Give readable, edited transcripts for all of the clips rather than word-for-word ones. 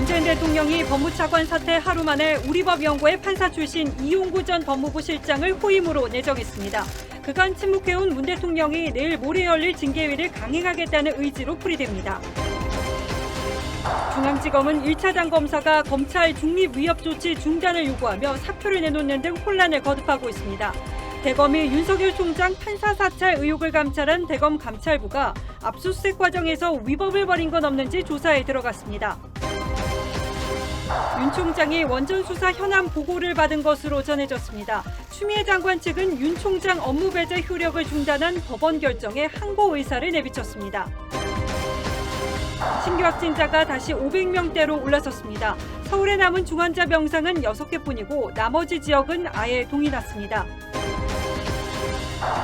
문재인 대통령이 법무차관 사퇴 하루 만에 우리법 연구회 판사 출신 이용구 전 법무부 실장을 후임으로 내정했습니다. 그간 침묵해온 문 대통령이 내일 모레 열릴 징계위를 강행하겠다는 의지로 풀이됩니다. 중앙지검은 1차장 검사가 검찰 중립위협조치 중단을 요구하며 사표를 내놓는 등 혼란을 거듭하고 있습니다. 대검이 윤석열 총장 판사 사찰 의혹을 감찰한 대검 감찰부가 압수수색 과정에서 위법을 벌인 건 없는지 조사에 들어갔습니다. 윤 총장이 원전 수사 현안 보고를 받은 것으로 전해졌습니다. 추미애 장관 측은 윤 총장 업무 배제 효력을 중단한 법원 결정에 항고 의사를 내비쳤습니다. 신규 확진자가 다시 500명대로 올라섰습니다. 서울에 남은 중환자 병상은 6개뿐이고 나머지 지역은 아예 동이 났습니다.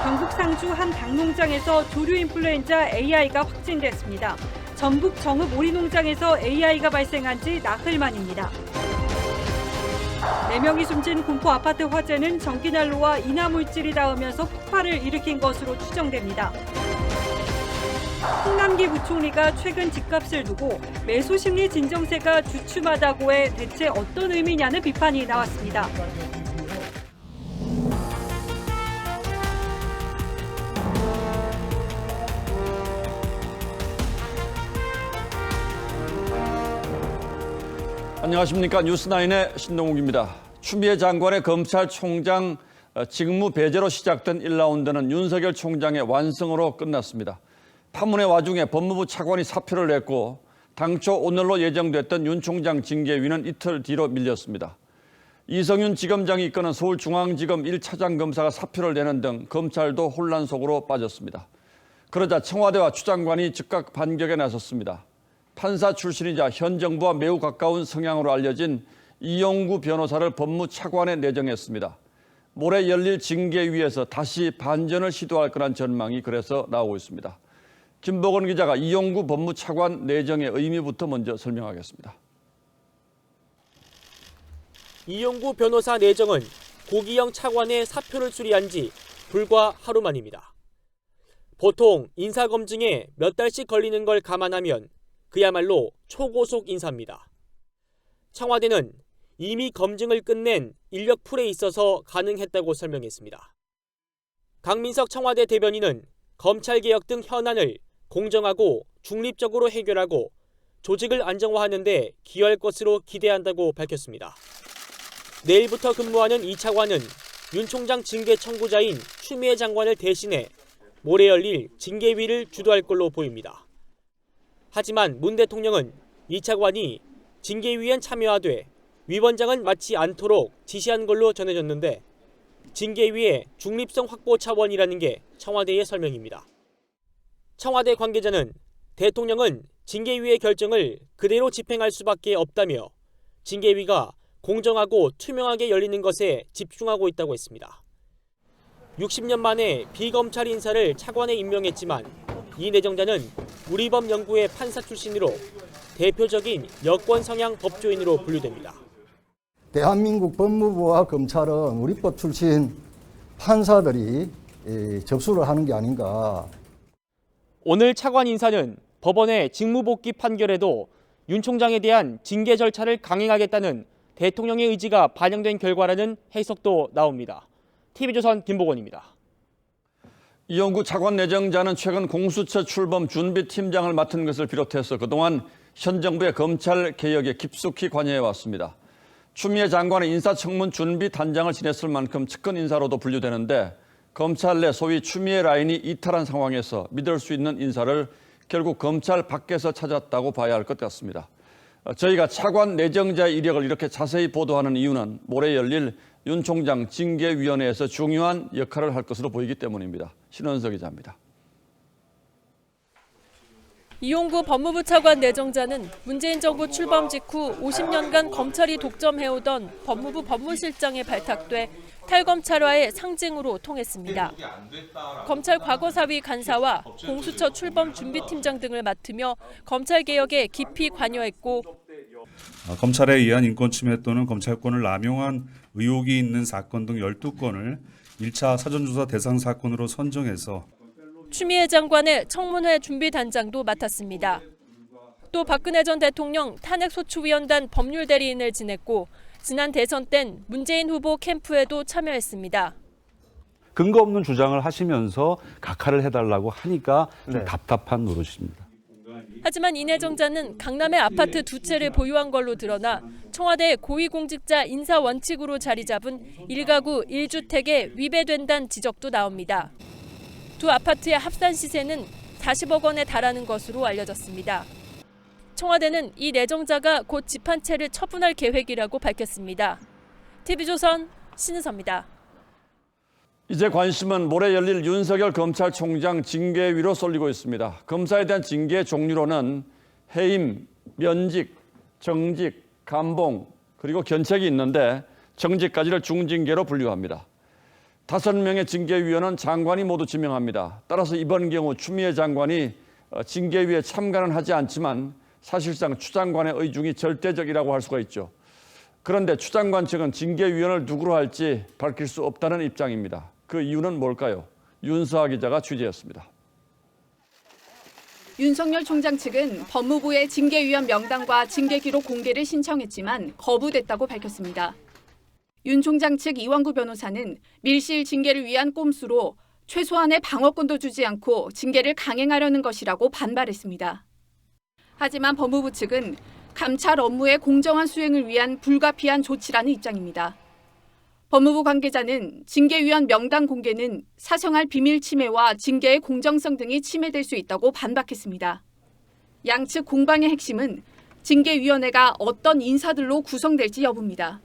경북 상주 한 닭농장에서 조류 인플루엔자 AI가 확진됐습니다. 전북 정읍 오리농장에서 AI가 발생한 지 나흘 만입니다. 4명이 숨진 군포 아파트 화재는 전기난로와 인화물질이 닿으면서 폭발을 일으킨 것으로 추정됩니다. 홍남기 부총리가 최근 집값을 두고 매수심리 진정세가 주춤하다고 해 대체 어떤 의미냐는 비판이 나왔습니다. 안녕하십니까. 뉴스나인의 신동욱입니다. 추미애 장관의 검찰총장 직무 배제로 시작된 1라운드는 윤석열 총장의 완승으로 끝났습니다. 파문의 와중에 법무부 차관이 사표를 냈고 당초 오늘로 예정됐던 윤 총장 징계위는 이틀 뒤로 밀렸습니다. 이성윤 지검장이 이끄는 서울중앙지검 1차장 검사가 사표를 내는 등 검찰도 혼란 속으로 빠졌습니다. 그러자 청와대와 추 장관이 즉각 반격에 나섰습니다. 판사 출신이자 현 정부와 매우 가까운 성향으로 알려진 이용구 변호사를 법무차관에 내정했습니다. 모레 열릴 징계위에서 다시 반전을 시도할 거란 전망이 그래서 나오고 있습니다. 김복원 기자가 이용구 법무차관 내정의 의미부터 먼저 설명하겠습니다. 이용구 변호사 내정은 고기영 차관의 사표를 수리한 지 불과 하루 만입니다. 보통 인사검증에 몇 달씩 걸리는 걸 감안하면 그야말로 초고속 인사입니다. 청와대는 이미 검증을 끝낸 인력풀에 있어서 가능했다고 설명했습니다. 강민석 청와대 대변인은 검찰개혁 등 현안을 공정하고 중립적으로 해결하고 조직을 안정화하는 데 기여할 것으로 기대한다고 밝혔습니다. 내일부터 근무하는 이 차관은 윤 총장 징계 청구자인 추미애 장관을 대신해 모레 열릴 징계위를 주도할 걸로 보입니다. 하지만 문 대통령은 이 차관이 징계위엔 참여하되 위원장은 맡지 않도록 지시한 걸로 전해졌는데 징계위의 중립성 확보 차원이라는 게 청와대의 설명입니다. 청와대 관계자는 대통령은 징계위의 결정을 그대로 집행할 수밖에 없다며 징계위가 공정하고 투명하게 열리는 것에 집중하고 있다고 했습니다. 60년 만에 비검찰 인사를 차관에 임명했지만 이 내정자는 우리법 연구회 판사 출신으로 대표적인 여권 성향 법조인으로 분류됩니다. 대한민국 법무부와 검찰은 우리법 출신 판사들이 접수를 하는 게 아닌가. 오늘 차관 인사는 법원의 직무복귀 판결에도 윤 총장에 대한 징계 절차를 강행하겠다는 대통령의 의지가 반영된 결과라는 해석도 나옵니다. TV조선 김복원입니다. 이용구 차관 내정자는 최근 공수처 출범 준비팀장을 맡은 것을 비롯해서 그동안 현 정부의 검찰 개혁에 깊숙이 관여해왔습니다. 추미애 장관의 인사청문 준비단장을 지냈을 만큼 측근 인사로도 분류되는데 검찰 내 소위 추미애 라인이 이탈한 상황에서 믿을 수 있는 인사를 결국 검찰 밖에서 찾았다고 봐야 할 것 같습니다. 저희가 차관 내정자의 이력을 이렇게 자세히 보도하는 이유는 모레 열릴 윤 총장 징계위원회에서 중요한 역할을 할 것으로 보이기 때문입니다. 신원석 기자입니다. 이용구 법무부 차관 내정자는 문재인 정부 출범 직후 50년간 검찰이 독점해오던 법무부 법무실장에 발탁돼 탈검찰화의 상징으로 통했습니다. 검찰 과거사위 간사와 공수처 출범 준비팀장 등을 맡으며 검찰개혁에 깊이 관여했고 검찰에 의한 인권침해 또는 검찰권을 남용한 의혹이 있는 사건 등 12건을 1차 사전조사 대상 사건으로 선정해서 추미애 장관의 청문회 준비단장도 맡았습니다. 또 박근혜 전 대통령 탄핵소추위원단 법률대리인을 지냈고 지난 대선 땐 문재인 후보 캠프에도 참여했습니다. 근거 없는 주장을 하시면서 각하를 해달라고 하니까 좀 답답한 노릇입니다. 하지만 이 내정자는 강남의 아파트 2채를 보유한 걸로 드러나 청와대 고위공직자 인사 원칙으로 자리 잡은 1가구 1주택에 위배된다는 지적도 나옵니다. 두 아파트의 합산 시세는 40억 원에 달하는 것으로 알려졌습니다. 청와대는 이 내정자가 곧 집 한 채를 처분할 계획이라고 밝혔습니다. TV조선 신은서입니다. 이제 관심은 모레 열릴 윤석열 검찰총장 징계위로 쏠리고 있습니다. 검사에 대한 징계 종류로는 해임, 면직, 정직, 감봉, 그리고 견책이 있는데 정직까지를 중징계로 분류합니다. 5명의 징계위원은 장관이 모두 지명합니다. 따라서 이번 경우 추미애 장관이 징계위에 참가는 하지 않지만 사실상 추 장관의 의중이 절대적이라고 할 수가 있죠. 그런데 추 장관 측은 징계위원을 누구로 할지 밝힐 수 없다는 입장입니다. 그 이유는 뭘까요? 윤서아 기자가 취재했습니다. 윤석열 총장 측은 법무부의 징계위원 명단과 징계기록 공개를 신청했지만 거부됐다고 밝혔습니다. 윤 총장 측 이완구 변호사는 밀실 징계를 위한 꼼수로 최소한의 방어권도 주지 않고 징계를 강행하려는 것이라고 반발했습니다. 하지만 법무부 측은 감찰 업무의 공정한 수행을 위한 불가피한 조치라는 입장입니다. 법무부 관계자는 징계위원 명단 공개는 사생활 비밀 침해와 징계의 공정성 등이 침해될 수 있다고 반박했습니다. 양측 공방의 핵심은 징계위원회가 어떤 인사들로 구성될지 여부입니다.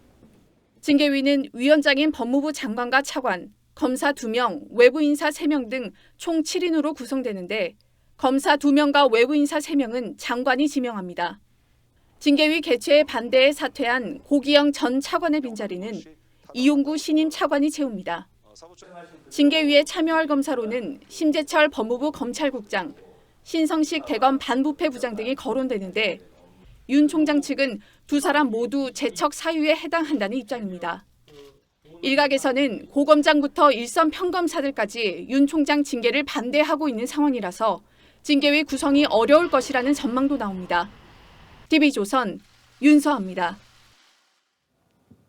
징계위는 위원장인 법무부 장관과 차관, 검사 2명, 외부 인사 3명 등 총 7인으로 구성되는데 검사 2명과 외부 인사 3명은 장관이 지명합니다. 징계위 개최에 반대해 사퇴한 고기영 전 차관의 빈자리는 이용구 신임 차관이 채웁니다. 징계위에 참여할 검사로는 심재철 법무부 검찰국장, 신성식 대검 반부패 부장 등이 거론되는데 윤 총장 측은 두 사람 모두 재척 사유에 해당한다는 입장입니다. 일각에서는 고검장부터 일선 평검사들까지 윤 총장 징계를 반대하고 있는 상황이라서 징계위 구성이 어려울 것이라는 전망도 나옵니다. TV조선 윤서아입니다.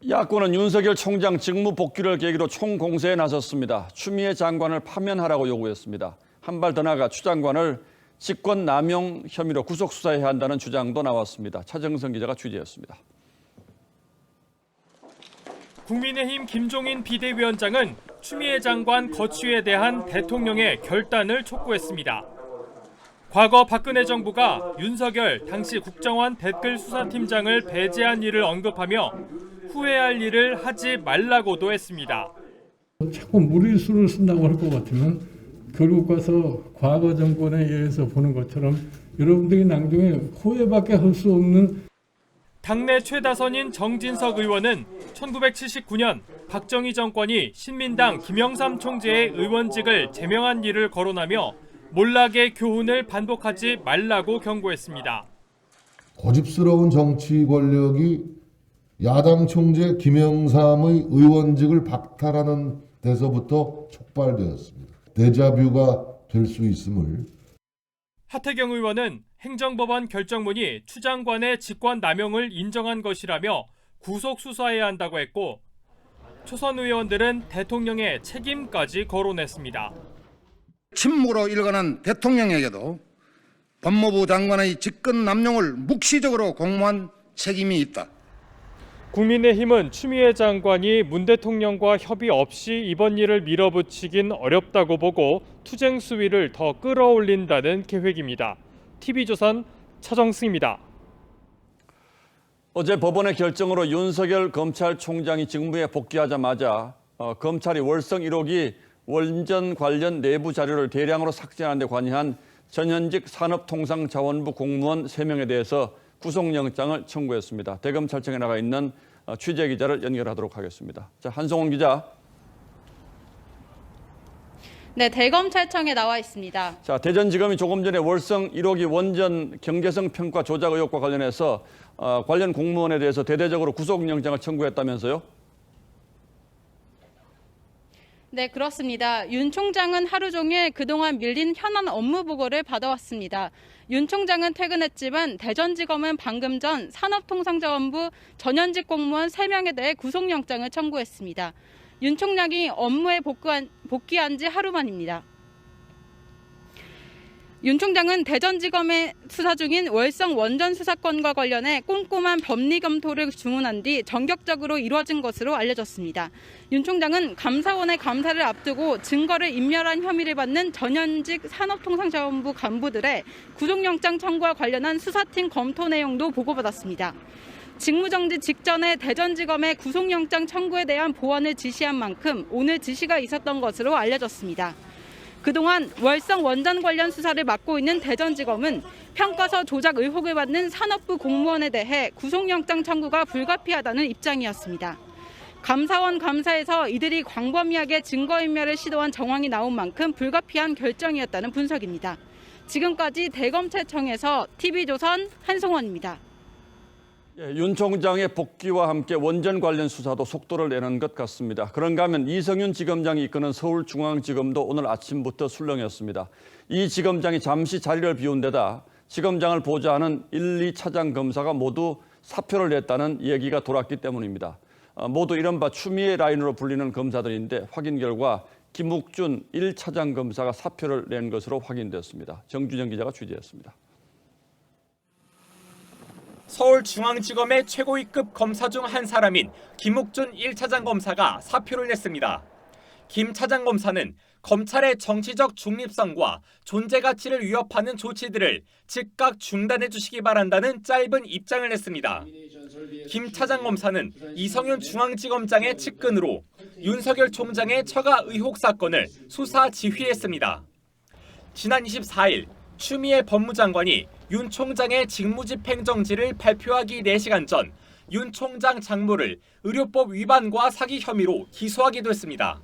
야권은 윤석열 총장 직무 복귀를 계기로 총공세에 나섰습니다. 추미애 장관을 파면하라고 요구했습니다. 한 발 더 나아가 추 장관을 직권 남용 혐의로 구속 수사해야 한다는 주장도 나왔습니다. 차정성 기자가 취재했습니다. 국민의힘 김종인 비대위원장은 추미애 장관 거취에 대한 대통령의 결단을 촉구했습니다. 과거 박근혜 정부가 윤석열 당시 국정원 댓글수사팀장을 배제한 일을 언급하며 후회할 일을 하지 말라고도 했습니다. 자꾸 무리수를 쓴다고 할 것 같으면 결국 가서 과거 정권에 의해서 보는 것처럼 여러분들이 나중에 후회밖에 할 수 없는. 당내 최다선인 정진석 의원은 1979년 박정희 정권이 신민당 김영삼 총재의 의원직을 제명한 일을 거론하며 몰락의 교훈을 반복하지 말라고 경고했습니다. 고집스러운 정치 권력이 야당 총재 김영삼의 의원직을 박탈하는 데서부터 촉발되었습니다. 데자뷰가 될 수 있음을. 하태경 의원은 행정법원 결정문이 추 장관의 직권 남용을 인정한 것이라며 구속 수사해야 한다고 했고 초선 의원들은 대통령의 책임까지 거론했습니다. 침묵으로 일관한 대통령에게도 법무부 장관의 직권 남용을 묵시적으로 공모한 책임이 있다. 국민의힘은 추미애 장관이 문 대통령과 협의 없이 이번 일을 밀어붙이긴 어렵다고 보고 투쟁 수위를 더 끌어올린다는 계획입니다. TV조선 차정승입니다. 어제 법원의 결정으로 윤석열 검찰총장이 직무에 복귀하자마자 검찰이 월성 1호기 원전 관련 내부 자료를 대량으로 삭제하는 데 관여한 전현직 산업통상자원부 공무원 3명에 대해서 구속영장을 청구했습니다. 대검찰청에 나가 있는 취재기자를 연결하도록 하겠습니다. 자, 한성원 기자. 네, 대검찰청에 나와 있습니다. 자, 대전지검이 조금 전에 월성 1호기 원전 경제성 평가 조작 의혹과 관련해서 관련 공무원에 대해서 대대적으로 구속영장을 청구했다면서요? 네, 그렇습니다. 윤 총장은 하루 종일 그동안 밀린 현안 업무 보고를 받아왔습니다. 윤 총장은 퇴근했지만 대전지검은 방금 전 산업통상자원부 전현직 공무원 3명에 대해 구속영장을 청구했습니다. 윤 총장이 업무에 복귀한 지 하루 만입니다. 윤 총장은 대전지검에 수사 중인 월성 원전 수사건과 관련해 꼼꼼한 법리 검토를 주문한 뒤 전격적으로 이루어진 것으로 알려졌습니다. 윤 총장은 감사원의 감사를 앞두고 증거를 인멸한 혐의를 받는 전현직 산업통상자원부 간부들의 구속영장 청구와 관련한 수사팀 검토 내용도 보고받았습니다. 직무정지 직전에 대전지검의 구속영장 청구에 대한 보완을 지시한 만큼 오늘 지시가 있었던 것으로 알려졌습니다. 그동안 월성 원전 관련 수사를 맡고 있는 대전지검은 평가서 조작 의혹을 받는 산업부 공무원에 대해 구속영장 청구가 불가피하다는 입장이었습니다. 감사원 감사에서 이들이 광범위하게 증거인멸을 시도한 정황이 나온 만큼 불가피한 결정이었다는 분석입니다. 지금까지 대검찰청에서 TV조선 한송원입니다. 윤 총장의 복귀와 함께 원전 관련 수사도 속도를 내는 것 같습니다. 그런가 하면 이성윤 지검장이 이끄는 서울중앙지검도 오늘 아침부터 술렁였습니다. 이 지검장이 잠시 자리를 비운 데다 지검장을 보좌하는 1, 2차장 검사가 모두 사표를 냈다는 얘기가 돌았기 때문입니다. 모두 이른바 추미애 라인으로 불리는 검사들인데 확인 결과 김욱준 1차장 검사가 사표를 낸 것으로 확인됐습니다. 정준영 기자가 취재했습니다. 서울중앙지검의 최고위급 검사 중 한 사람인 김욱준 1차장 검사가 사표를 냈습니다. 김 차장 검사는 검찰의 정치적 중립성과 존재 가치를 위협하는 조치들을 즉각 중단해 주시기 바란다는 짧은 입장을 냈습니다. 김 차장 검사는 이성윤 중앙지검장의 측근으로 윤석열 총장의 처가 의혹 사건을 수사 지휘했습니다. 지난 24일 추미애 법무장관이 윤 총장의 직무집행정지를 발표하기 4시간 전 윤 총장 장모를 의료법 위반과 사기 혐의로 기소하기도 했습니다.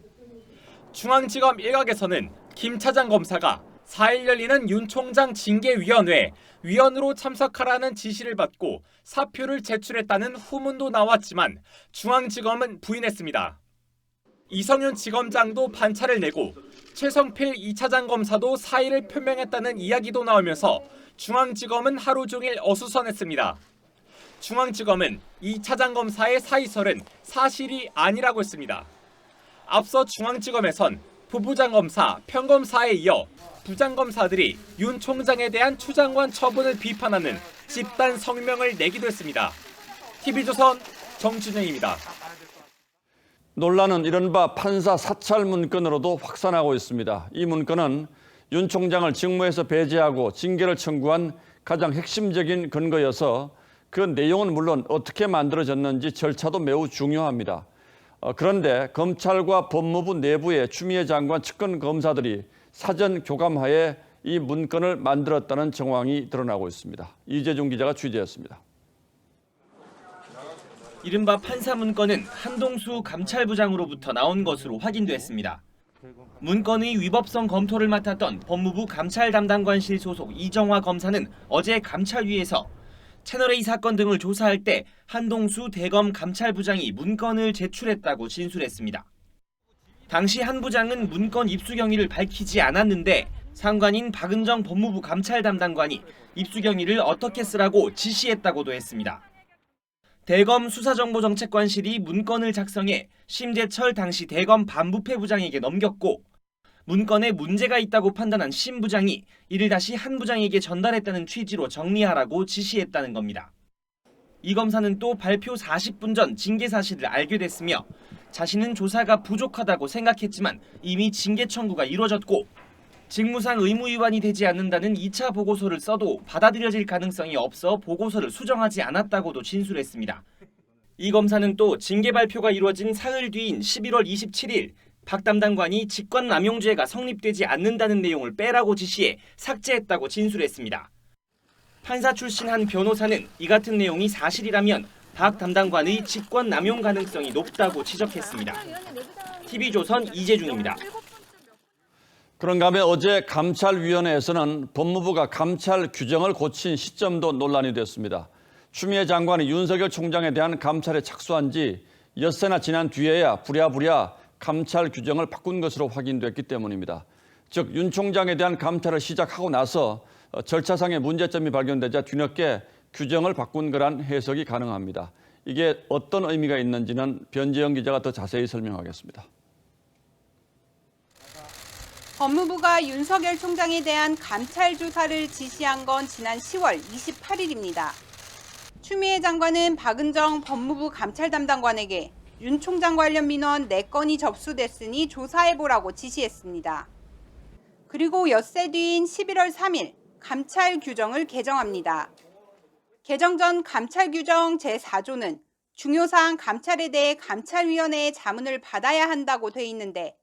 중앙지검 일각에서는 김 차장 검사가 4일 열리는 윤 총장 징계위원회 위원으로 참석하라는 지시를 받고 사표를 제출했다는 후문도 나왔지만 중앙지검은 부인했습니다. 이성윤 지검장도 반차를 내고 최성필 2차장 검사도 사의를 표명했다는 이야기도 나오면서 중앙지검은 하루 종일 어수선했습니다. 중앙지검은 2차장 검사의 사의설은 사실이 아니라고 했습니다. 앞서 중앙지검에선 부부장 검사, 평검사에 이어 부장검사들이 윤 총장에 대한 추장관 처분을 비판하는 집단 성명을 내기도 했습니다. TV조선 정준영입니다. 논란은 이른바 판사 사찰 문건으로도 확산하고 있습니다. 이 문건은 윤 총장을 직무에서 배제하고 징계를 청구한 가장 핵심적인 근거여서 그 내용은 물론 어떻게 만들어졌는지 절차도 매우 중요합니다. 그런데 검찰과 법무부 내부의 추미애 장관 측근 검사들이 사전 교감하에 이 문건을 만들었다는 정황이 드러나고 있습니다. 이재중 기자가 취재했습니다. 이른바 판사 문건은 한동수 감찰부장으로부터 나온 것으로 확인됐습니다. 문건의 위법성 검토를 맡았던 법무부 감찰 담당관실 소속 이정화 검사는 어제 감찰위에서 채널A 사건 등을 조사할 때 한동수 대검 감찰부장이 문건을 제출했다고 진술했습니다. 당시 한 부장은 문건 입수 경위를 밝히지 않았는데 상관인 박은정 법무부 감찰 담당관이 입수 경위를 어떻게 쓰라고 지시했다고도 했습니다. 대검 수사정보정책관실이 문건을 작성해 심재철 당시 대검 반부패부장에게 넘겼고 문건에 문제가 있다고 판단한 심 부장이 이를 다시 한 부장에게 전달했다는 취지로 정리하라고 지시했다는 겁니다. 이 검사는 또 발표 40분 전 징계 사실을 알게 됐으며 자신은 조사가 부족하다고 생각했지만 이미 징계 청구가 이루어졌고 직무상 의무 위반이 되지 않는다는 2차 보고서를 써도 받아들여질 가능성이 없어 보고서를 수정하지 않았다고도 진술했습니다. 이 검사는 또 징계 발표가 이루어진 사흘 뒤인 11월 27일 박 담당관이 직권남용죄가 성립되지 않는다는 내용을 빼라고 지시해 삭제했다고 진술했습니다. 판사 출신 한 변호사는 이 같은 내용이 사실이라면 박 담당관의 직권남용 가능성이 높다고 지적했습니다. TV조선 이재중입니다. 그런가 하면 어제 감찰위원회에서는 법무부가 감찰 규정을 고친 시점도 논란이 됐습니다. 추미애 장관이 윤석열 총장에 대한 감찰에 착수한 지 엿새나 지난 뒤에야 부랴부랴 감찰 규정을 바꾼 것으로 확인됐기 때문입니다. 즉 윤 총장에 대한 감찰을 시작하고 나서 절차상의 문제점이 발견되자 뒤늦게 규정을 바꾼 거란 해석이 가능합니다. 이게 어떤 의미가 있는지는 변재영 기자가 더 자세히 설명하겠습니다. 법무부가 윤석열 총장에 대한 감찰 조사를 지시한 건 지난 10월 28일입니다. 추미애 장관은 박은정 법무부 감찰 담당관에게 윤 총장 관련 민원 4건이 접수됐으니 조사해보라고 지시했습니다. 그리고 엿새 뒤인 11월 3일 감찰 규정을 개정합니다. 개정 전 감찰 규정 제4조는 중요사안 감찰에 대해 감찰위원회의 자문을 받아야 한다고 돼 있는데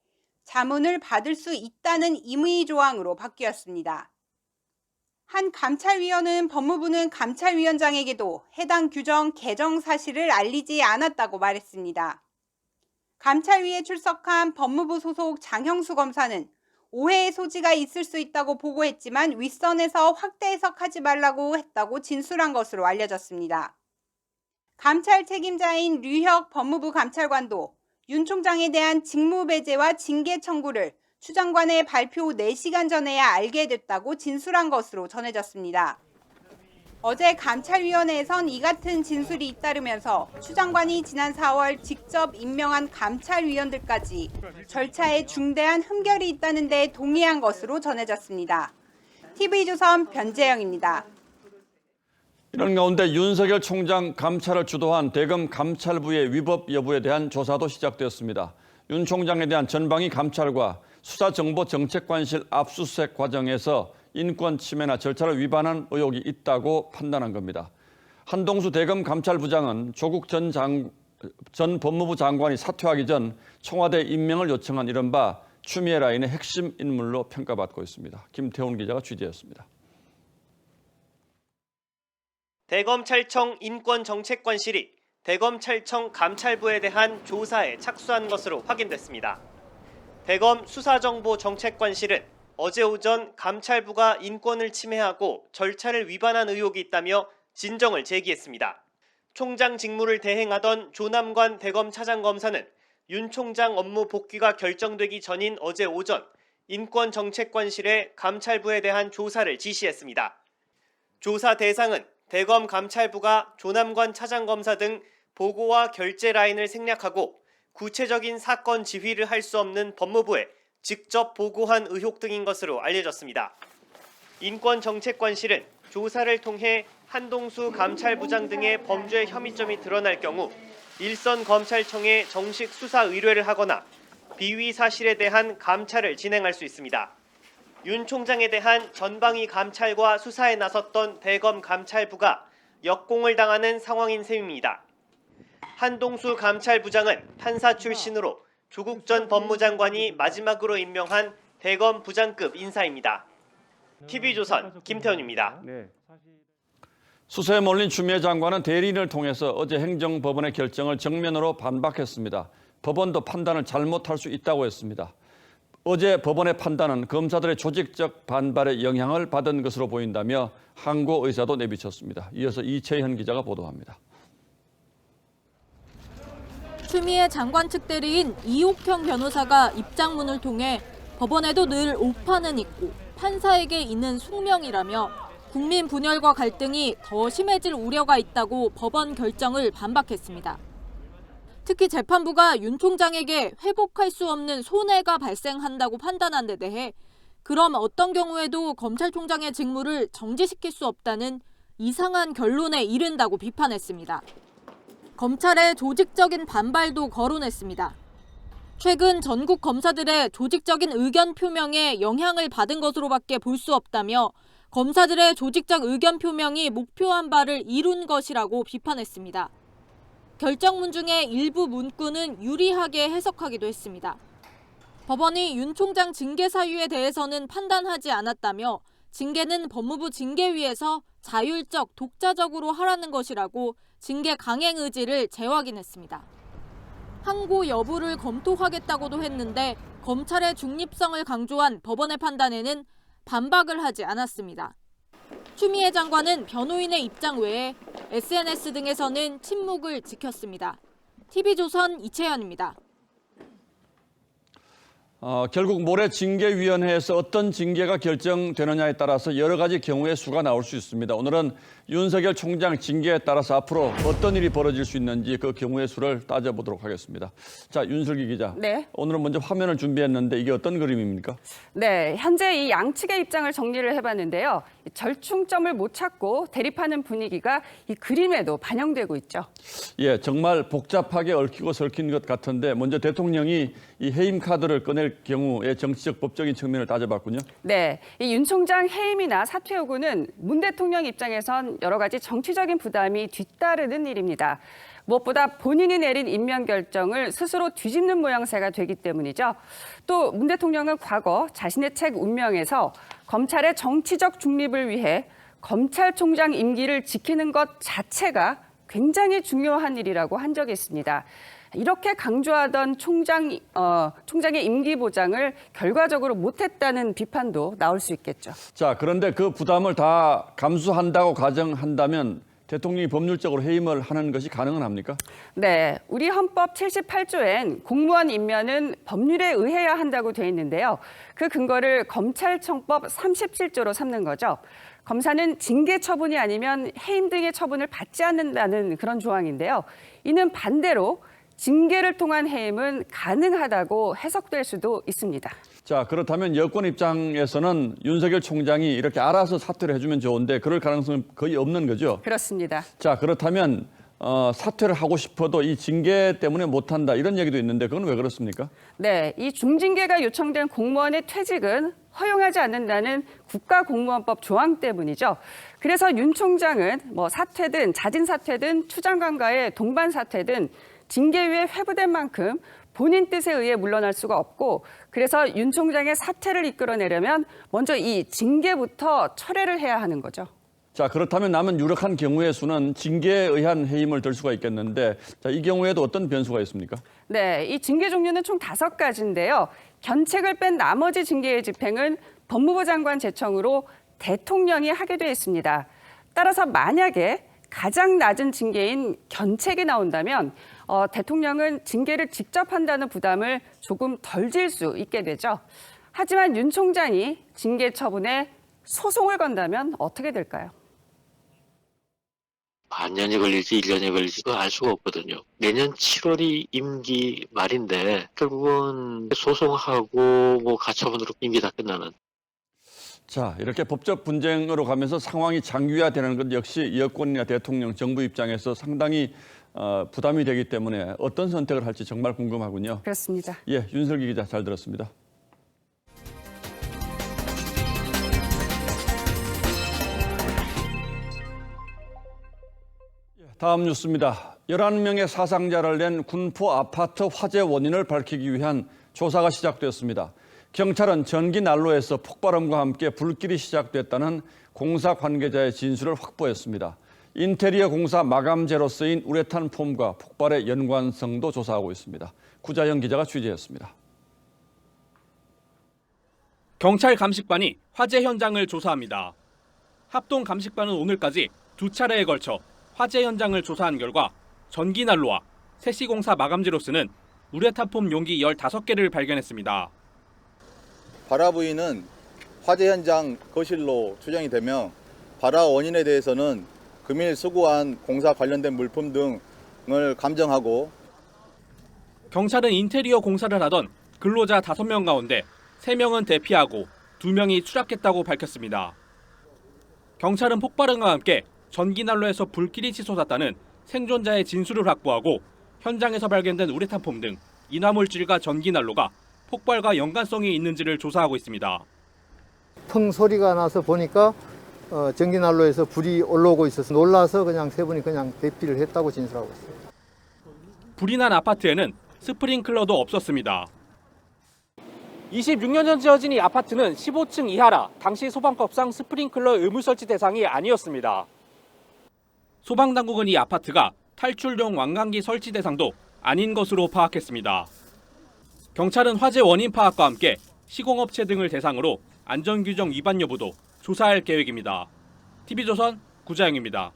자문을 받을 수 있다는 임의 조항으로 바뀌었습니다. 한 감찰위원은 법무부는 감찰위원장에게도 해당 규정 개정 사실을 알리지 않았다고 말했습니다. 감찰위에 출석한 법무부 소속 장형수 검사는 오해의 소지가 있을 수 있다고 보고했지만 윗선에서 확대 해석하지 말라고 했다고 진술한 것으로 알려졌습니다. 감찰 책임자인 류혁 법무부 감찰관도 윤 총장에 대한 직무 배제와 징계 청구를 추 장관의 발표 4시간 전에야 알게 됐다고 진술한 것으로 전해졌습니다. 어제 감찰위원회에선 이 같은 진술이 잇따르면서 추 장관이 지난 4월 직접 임명한 감찰위원들까지 절차에 중대한 흠결이 있다는 데 동의한 것으로 전해졌습니다. TV조선 변재영입니다. 이런 가운데 윤석열 총장 감찰을 주도한 대검 감찰부의 위법 여부에 대한 조사도 시작되었습니다. 윤 총장에 대한 전방위 감찰과 수사정보정책관실 압수수색 과정에서 인권 침해나 절차를 위반한 의혹이 있다고 판단한 겁니다. 한동수 대검 감찰부장은 조국 전 법무부 장관이 사퇴하기 전 청와대 임명을 요청한 이른바 추미애 라인의 핵심 인물로 평가받고 있습니다. 김태훈 기자가 취재했습니다. 대검찰청 인권정책관실이 대검찰청 감찰부에 대한 조사에 착수한 것으로 확인됐습니다. 대검 수사정보정책관실은 어제 오전 감찰부가 인권을 침해하고 절차를 위반한 의혹이 있다며 진정을 제기했습니다. 총장 직무를 대행하던 조남관 대검 차장검사는 윤 총장 업무 복귀가 결정되기 전인 어제 오전 인권정책관실에 감찰부에 대한 조사를 지시했습니다. 조사 대상은 대검 감찰부가 조남관 차장검사 등 보고와 결재 라인을 생략하고 구체적인 사건 지휘를 할 수 없는 법무부에 직접 보고한 의혹 등인 것으로 알려졌습니다. 인권정책관실은 조사를 통해 한동수 감찰부장 등의 범죄 혐의점이 드러날 경우 일선 검찰청에 정식 수사 의뢰를 하거나 비위 사실에 대한 감찰을 진행할 수 있습니다. 윤 총장에 대한 전방위 감찰과 수사에 나섰던 대검 감찰부가 역공을 당하는 상황인 셈입니다. 한동수 감찰부장은 판사 출신으로 조국 전 법무장관이 마지막으로 임명한 대검 부장급 인사입니다. TV조선 김태훈입니다. 수사에 몰린 추미애 장관은 대리인을 통해서 어제 행정법원의 결정을 정면으로 반박했습니다. 법원도 판단을 잘못할 수 있다고 했습니다. 어제 법원의 판단은 검사들의 조직적 반발에 영향을 받은 것으로 보인다며 항고 의사도 내비쳤습니다. 이어서 이채현 기자가 보도합니다. 추미애 장관 측 대리인 이옥형 변호사가 입장문을 통해 법원에도 늘 오판은 있고 판사에게 있는 숙명이라며 국민 분열과 갈등이 더 심해질 우려가 있다고 법원 결정을 반박했습니다. 특히 재판부가 윤 총장에게 회복할 수 없는 손해가 발생한다고 판단한 데 대해 그럼 어떤 경우에도 검찰총장의 직무를 정지시킬 수 없다는 이상한 결론에 이른다고 비판했습니다. 검찰의 조직적인 반발도 거론했습니다. 최근 전국 검사들의 조직적인 의견 표명에 영향을 받은 것으로밖에 볼 수 없다며 검사들의 조직적 의견 표명이 목표한 바를 이룬 것이라고 비판했습니다. 결정문 중에 일부 문구는 유리하게 해석하기도 했습니다. 법원이 윤 총장 징계 사유에 대해서는 판단하지 않았다며 징계는 법무부 징계위에서 자율적, 독자적으로 하라는 것이라고 징계 강행 의지를 재확인했습니다. 항고 여부를 검토하겠다고도 했는데 검찰의 중립성을 강조한 법원의 판단에는 반박을 하지 않았습니다. 추미애 장관은 변호인의 입장 외에 SNS 등에서는 침묵을 지켰습니다. TV조선 이채현입니다. 결국 모레 징계위원회에서 어떤 징계가 결정되느냐에 따라서 여러 가지 경우의 수가 나올 수 있습니다. 오늘은 윤석열 총장 징계에 따라서 앞으로 어떤 일이 벌어질 수 있는지 그 경우의 수를 따져보도록 하겠습니다. 자, 윤슬기 기자. 네. 오늘은 먼저 화면을 준비했는데 이게 어떤 그림입니까? 네, 현재 이 양측의 입장을 정리를 해봤는데요. 절충점을 못 찾고 대립하는 분위기가 이 그림에도 반영되고 있죠. 예, 정말 복잡하게 얽히고 설킨 것 같은데 먼저 대통령이 이 해임 카드를 꺼낼 경우의 정치적 법적인 측면을 따져봤군요. 네, 이 윤 총장 해임이나 사퇴 요구는 문 대통령 입장에선 여러 가지 정치적인 부담이 뒤따르는 일입니다. 무엇보다 본인이 내린 임명 결정을 스스로 뒤집는 모양새가 되기 때문이죠. 또 문 대통령은 과거 자신의 책 운명에서 검찰의 정치적 중립을 위해 검찰총장 임기를 지키는 것 자체가 굉장히 중요한 일이라고 한 적이 있습니다. 이렇게 강조하던 총장의 임기 보장을 결과적으로 못했다는 비판도 나올 수 있겠죠. 자, 그런데 그 부담을 다 감수한다고 가정한다면 대통령이 법률적으로 해임을 하는 것이 가능은 합니까? 네, 우리 헌법 78조엔 공무원 임면은 법률에 의해야 한다고 돼 있는데요. 그 근거를 검찰청법 37조로 삼는 거죠. 검사는 징계 처분이 아니면 해임 등의 처분을 받지 않는다는 그런 조항인데요. 이는 반대로 징계를 통한 해임은 가능하다고 해석될 수도 있습니다. 자, 그렇다면 여권 입장에서는 윤석열 총장이 이렇게 알아서 사퇴를 해주면 좋은데 그럴 가능성은 거의 없는 거죠? 그렇습니다. 자, 그렇다면 사퇴를 하고 싶어도 이 징계 때문에 못한다 이런 얘기도 있는데 그건 왜 그렇습니까? 네, 이 중징계가 요청된 공무원의 퇴직은 허용하지 않는다는 국가공무원법 조항 때문이죠. 그래서 윤 총장은 사퇴든 자진 사퇴든 추 장관과의 동반 사퇴든 징계위에 회부된 만큼 본인 뜻에 의해 물러날 수가 없고 그래서 윤 총장의 사퇴를 이끌어내려면 먼저 이 징계부터 철회를 해야 하는 거죠. 자, 그렇다면 남은 유력한 경우의 수는 징계에 의한 해임을 들 수가 있겠는데 자, 이 경우에도 어떤 변수가 있습니까? 네, 이 징계 종류는 총 5가지인데요. 견책을 뺀 나머지 징계의 집행은 법무부 장관 제청으로 대통령이 하게 돼 있습니다. 따라서 만약에 가장 낮은 징계인 견책이 나온다면 대통령은 징계를 직접 한다는 부담을 조금 덜 질 수 있게 되죠. 하지만 윤 총장이 징계 처분에 소송을 건다면 어떻게 될까요? 반년이 걸릴지 1년이 걸릴지 그거 알 수가 없거든요. 내년 7월이 임기 말인데 결국은 소송하고 가처분으로 임기 다 끝나는. 자, 이렇게 법적 분쟁으로 가면서 상황이 장기화되는 것 역시 여권이나 대통령, 정부 입장에서 상당히 부담이 되기 때문에 어떤 선택을 할지 정말 궁금하군요. 그렇습니다. 예, 윤슬기 기자 잘 들었습니다. 다음 뉴스입니다. 11명의 사상자를 낸 군포 아파트 화재 원인을 밝히기 위한 조사가 시작됐습니다. 경찰은 전기 난로에서 폭발음과 함께 불길이 시작됐다는 공사 관계자의 진술을 확보했습니다. 인테리어 공사 마감재로 쓰인 우레탄 폼과 폭발의 연관성도 조사하고 있습니다. 구자영 기자가 취재했습니다. 경찰 감식반이 화재 현장을 조사합니다. 합동 감식반은 오늘까지 2차례에 걸쳐 화재 현장을 조사한 결과 전기난로와 세시공사 마감재로 쓰는 우레탄폼 용기 15개를 발견했습니다. 발화 부위는 화재 현장 거실로 추정이 되며 발화 원인에 대해서는 금일 수거한 공사 관련된 물품 등을 감정하고 경찰은 인테리어 공사를 하던 근로자 5명 가운데 3명은 대피하고 2명이 추락했다고 밝혔습니다. 경찰은 폭발음과 함께 전기난로에서 불길이 치솟았다는 생존자의 진술을 확보하고 현장에서 발견된 우레탄폼 등 인화물질과 전기난로가 폭발과 연관성이 있는지를 조사하고 있습니다. 펑 소리가 나서 보니까 전기난로에서 불이 올라오고 있어서 놀라서 그냥 세 분이 그냥 대피를 했다고 진술하고 있어요. 불이 난 아파트에는 스프링클러도 없었습니다. 26년 전 지어진 이 아파트는 15층 이하라 당시 소방법상 스프링클러 의무 설치 대상이 아니었습니다. 소방당국은 이 아파트가 탈출용 왕관기 설치 대상도 아닌 것으로 파악했습니다. 경찰은 화재 원인 파악과 함께 시공업체 등을 대상으로 안전규정 위반 여부도 조사할 계획입니다. TV조선 구자영입니다.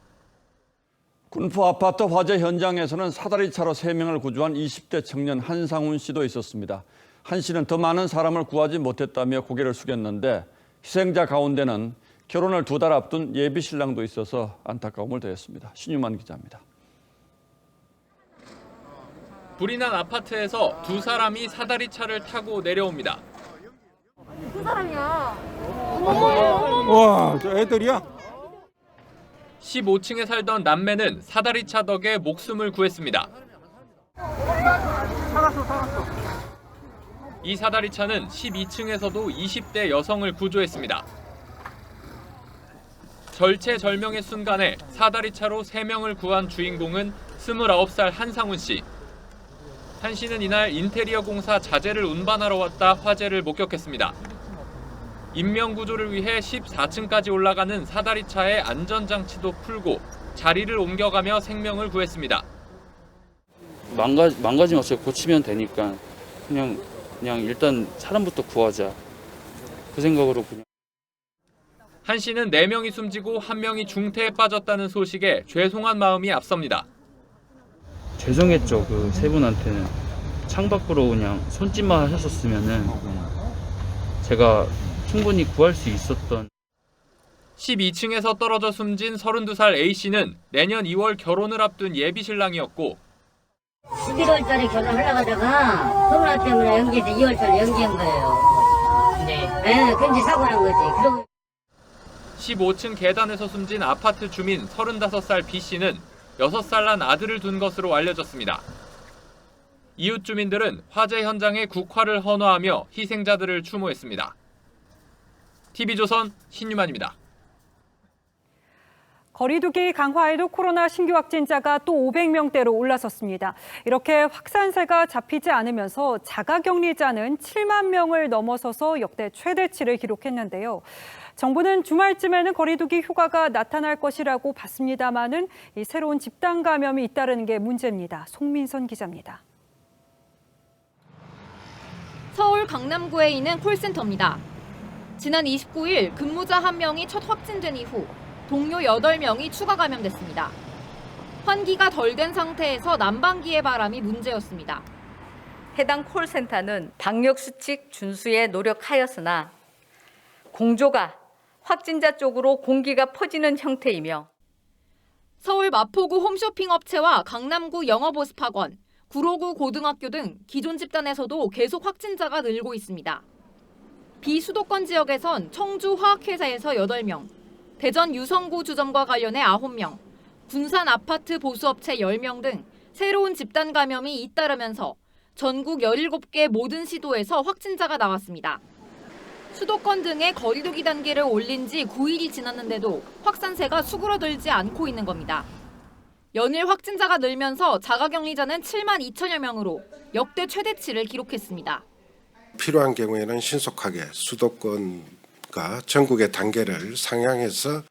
군포 아파트 화재 현장에서는 사다리차로 3명을 구조한 20대 청년 한상훈 씨도 있었습니다. 한 씨는 더 많은 사람을 구하지 못했다며 고개를 숙였는데 희생자 가운데는 결혼을 2달 앞둔 예비 신랑도 있어서 안타까움을 더했습니다. 신유만 기자입니다. 불이 난 아파트에서 2사람이 사다리차를 타고 내려옵니다. 그 사람이야. 와, 저 애들이야? 15층에 살던 남매는 사다리차 덕에 목숨을 구했습니다. 살았어. 이 사다리차는 12층에서도 20대 여성을 구조했습니다. 절체절명의 순간에 사다리차로 3명을 구한 주인공은 29살 한상훈 씨. 한 씨는 이날 인테리어 공사 자재를 운반하러 왔다 화재를 목격했습니다. 인명구조를 위해 14층까지 올라가는 사다리차의 안전장치도 풀고 자리를 옮겨가며 생명을 구했습니다. 망가지면 어차피 고치면 되니까 그냥 일단 사람부터 구하자. 그 생각으로 그냥. 한 씨는 4명이 숨지고 1명이 중태에 빠졌다는 소식에 죄송한 마음이 앞섭니다. 죄송했죠. 그 3분한테는. 창밖으로 그냥 손짓만 하셨었으면은 제가 충분히 구할 수 있었던. 12층에서 떨어져 숨진 32살 A씨는 내년 2월 결혼을 앞둔 예비 신랑이었고 11월달에 결혼하려고 하다가 코로나 때문에 연기해서 2월달에 연기한 거예요. 네, 근데 사고 난 거지. 그리고 15층 계단에서 숨진 아파트 주민 35살 B씨는 6살 난 아들을 둔 것으로 알려졌습니다. 이웃 주민들은 화재 현장에 국화를 헌화하며 희생자들을 추모했습니다. TV조선 신유만입니다. 거리두기 강화에도 코로나 신규 확진자가 또 500명대로 올라섰습니다. 이렇게 확산세가 잡히지 않으면서 자가격리자는 7만 명을 넘어서서 역대 최대치를 기록했는데요. 정부는 주말쯤에는 거리두기 효과가 나타날 것이라고 봤습니다마는 이 새로운 집단 감염이 잇따르는 게 문제입니다. 송민선 기자입니다. 서울 강남구에 있는 콜센터입니다. 지난 29일 근무자 1명이 첫 확진된 이후 동료 8명이 추가 감염됐습니다. 환기가 덜 된 상태에서 난방기의 바람이 문제였습니다. 해당 콜센터는 방역수칙 준수에 노력하였으나 공조가 확진자 쪽으로 공기가 퍼지는 형태이며 서울 마포구 홈쇼핑 업체와 강남구 영어보습학원, 구로구 고등학교 등 기존 집단에서도 계속 확진자가 늘고 있습니다. 비수도권 지역에선 청주 화학회사에서 8명, 대전 유성구 주점과 관련해 9명, 군산 아파트 보수업체 10명 등 새로운 집단 감염이 잇따르면서 전국 17개 모든 시도에서 확진자가 나왔습니다. 수도권 등의 거리두기 단계를 올린 지 9일이 지났는데도 확산세가 수그러들지 않고 있는 겁니다. 연일 확진자가 늘면서 자가격리자는 7만 2천여 명으로 역대 최대치를 기록했습니다. 필요한 경우에는 신속하게 수도권과 전국의 단계를 상향해서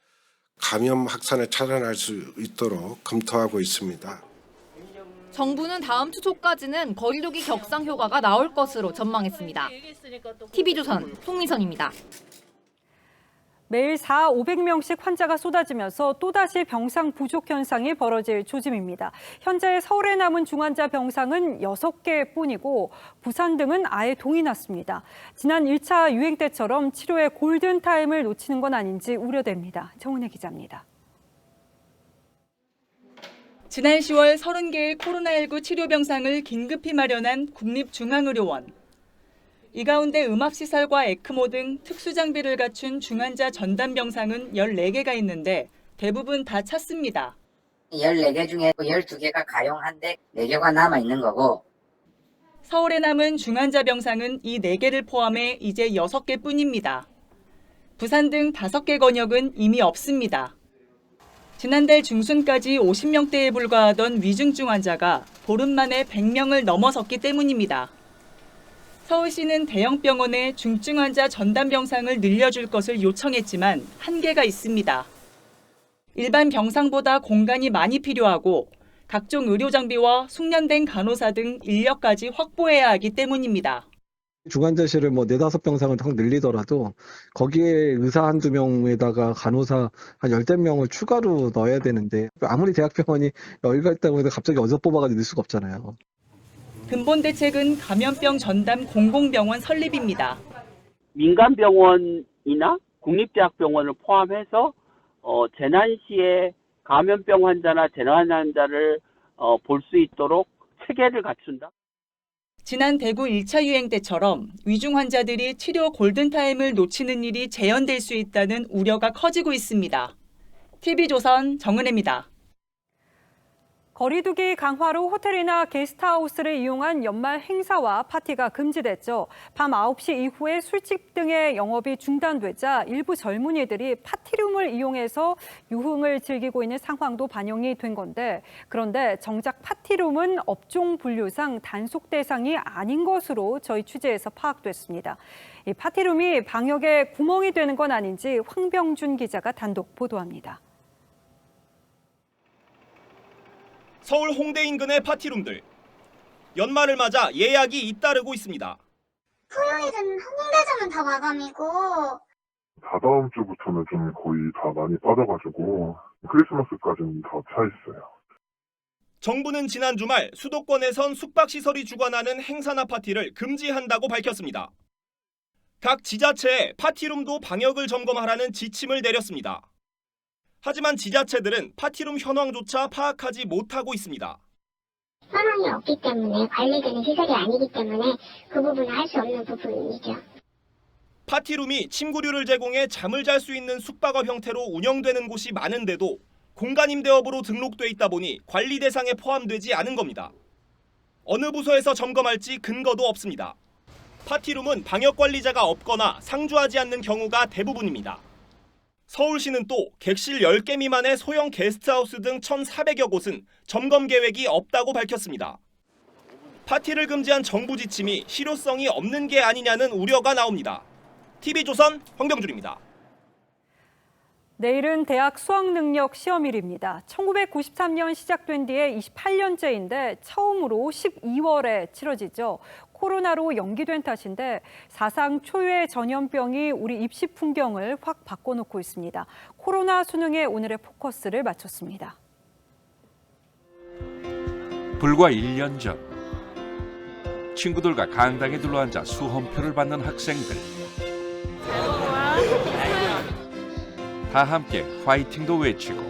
감염 확산을 차단할 수 있도록 검토하고 있습니다. 정부는 다음 주 초까지는 거리두기 격상 효과가 나올 것으로 전망했습니다. TV조선 송민선입니다. 매일 400~500명씩 환자가 쏟아지면서 또다시 병상 부족 현상이 벌어질 조짐입니다. 현재 서울에 남은 중환자 병상은 6개뿐이고 부산 등은 아예 동이 났습니다. 지난 1차 유행 때처럼 치료의 골든타임을 놓치는 건 아닌지 우려됩니다. 정은혜 기자입니다. 지난 10월 30개의 코로나19 치료 병상을 긴급히 마련한 국립중앙의료원. 이 가운데 음압시설과 에크모 등 특수장비를 갖춘 중환자 전담 병상은 14개가 있는데 대부분 다 찼습니다. 14개 중에 12개가 가용한데 4개가 남아있는 거고. 서울에 남은 중환자 병상은 이 4개를 포함해 이제 6개뿐입니다. 부산 등 5개 권역은 이미 없습니다. 지난달 중순까지 50명대에 불과하던 위중증 환자가 보름 만에 100명을 넘어섰기 때문입니다. 서울시는 대형 병원에 중증 환자 전담 병상을 늘려줄 것을 요청했지만 한계가 있습니다. 일반 병상보다 공간이 많이 필요하고 각종 의료 장비와 숙련된 간호사 등 인력까지 확보해야 하기 때문입니다. 중환자실을 4~5병상을 딱 늘리더라도 거기에 의사 한두 명에다가 간호사 한 10~15명을 추가로 넣어야 되는데 아무리 대학병원이 여유가 있다고 해도 갑자기 어디서 뽑아가지고 넣을 수가 없잖아요. 근본 대책은 감염병 전담 공공병원 설립입니다. 민간병원이나 국립대학병원을 포함해서 재난 시에 감염병 환자나 재난 환자를 볼 수 있도록 체계를 갖춘다. 지난 대구 1차 유행 때처럼 위중 환자들이 치료 골든타임을 놓치는 일이 재현될 수 있다는 우려가 커지고 있습니다. TV조선 정은혜입니다. 거리두기 강화로 호텔이나 게스트하우스를 이용한 연말 행사와 파티가 금지됐죠. 밤 9시 이후에 술집 등의 영업이 중단되자 일부 젊은이들이 파티룸을 이용해서 유흥을 즐기고 있는 상황도 반영이 된 건데, 그런데 정작 파티룸은 업종 분류상 단속 대상이 아닌 것으로 저희 취재에서 파악됐습니다. 이 파티룸이 방역에 구멍이 되는 건 아닌지 황병준 기자가 단독 보도합니다. 서울 홍대 인근의 파티룸들. 연말을 맞아 예약이 잇따르고 있습니다. 토요일은 홍대점은 다 마감이고 다다음 주부터는 좀 거의 다 많이 빠져가지고 크리스마스까지는 다 차 있어요. 정부는 지난 주말 수도권에선 숙박시설이 주관하는 행사나 파티를 금지한다고 밝혔습니다. 각 지자체에 파티룸도 방역을 점검하라는 지침을 내렸습니다. 하지만 지자체들은 파티룸 현황조차 파악하지 못하고 있습니다. 현황이 없기 때문에 관리되는 시설이 아니기 때문에 그 부분은 할 수 없는 부분이죠. 파티룸이 침구류를 제공해 잠을 잘 수 있는 숙박업 형태로 운영되는 곳이 많은데도 공간임대업으로 등록돼 있다 보니 관리 대상에 포함되지 않은 겁니다. 어느 부서에서 점검할지 근거도 없습니다. 파티룸은 방역관리자가 없거나 상주하지 않는 경우가 대부분입니다. 서울시는 또 객실 10개 미만의 소형 게스트하우스 등 1,400여 곳은 점검 계획이 없다고 밝혔습니다. 파티를 금지한 정부 지침이 실효성이 없는 게 아니냐는 우려가 나옵니다. TV조선 황병준입니다. 내일은 대학 수학능력 시험일입니다. 1993년 시작된 뒤에 28년째인데 처음으로 12월에 치러지죠. 코로나로 연기된 탓인데 사상 초유의 전염병이 우리 입시 풍경을 확 바꿔놓고 있습니다. 코로나 수능에 오늘의 포커스를 맞췄습니다. 불과 1년 전 친구들과 강당에 둘러앉아 수험표를 받는 학생들. 다 함께 화이팅도 외치고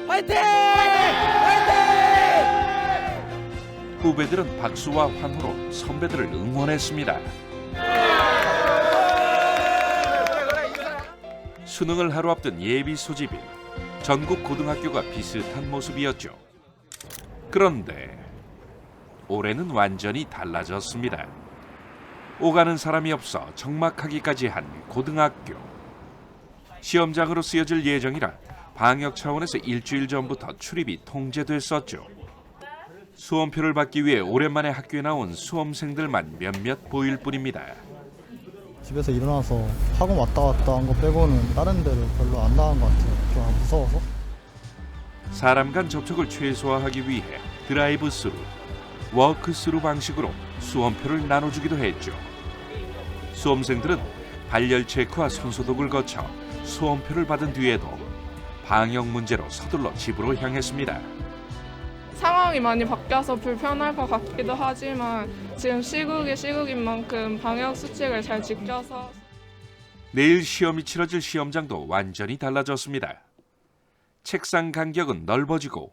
화이팅! 화이팅! 후배들은 박수와 환호로 선배들을 응원했습니다. 수능을 하루 앞둔 예비 소집일, 전국 고등학교가 비슷한 모습이었죠. 그런데 올해는 완전히 달라졌습니다. 오가는 사람이 없어 적막하기까지 한 고등학교. 시험장으로 쓰여질 예정이라 방역 차원에서 일주일 전부터 출입이 통제됐었죠. 수험표를 받기 위해 오랜만에 학교에 나온 수험생들만 몇몇 보일 뿐입니다. 집에서 일어나서 학원 왔다 갔다 한 거 빼고는 다른 데를 별로 안 나간 것 같아요. 좀 무서워서. 사람 간 접촉을 최소화하기 위해 드라이브스루, 워크스루 방식으로 수험표를 나눠주기도 했죠. 수험생들은 발열 체크와 손소독을 거쳐 수험표를 받은 뒤에도 방역 문제로 서둘러 집으로 향했습니다. 상황이 많이 바뀌어서 불편할 것 같기도 하지만 지금 시국인 만큼 방역 수칙을 잘 지켜서 내일 시험이 치러질 시험장도 완전히 달라졌습니다. 책상 간격은 넓어지고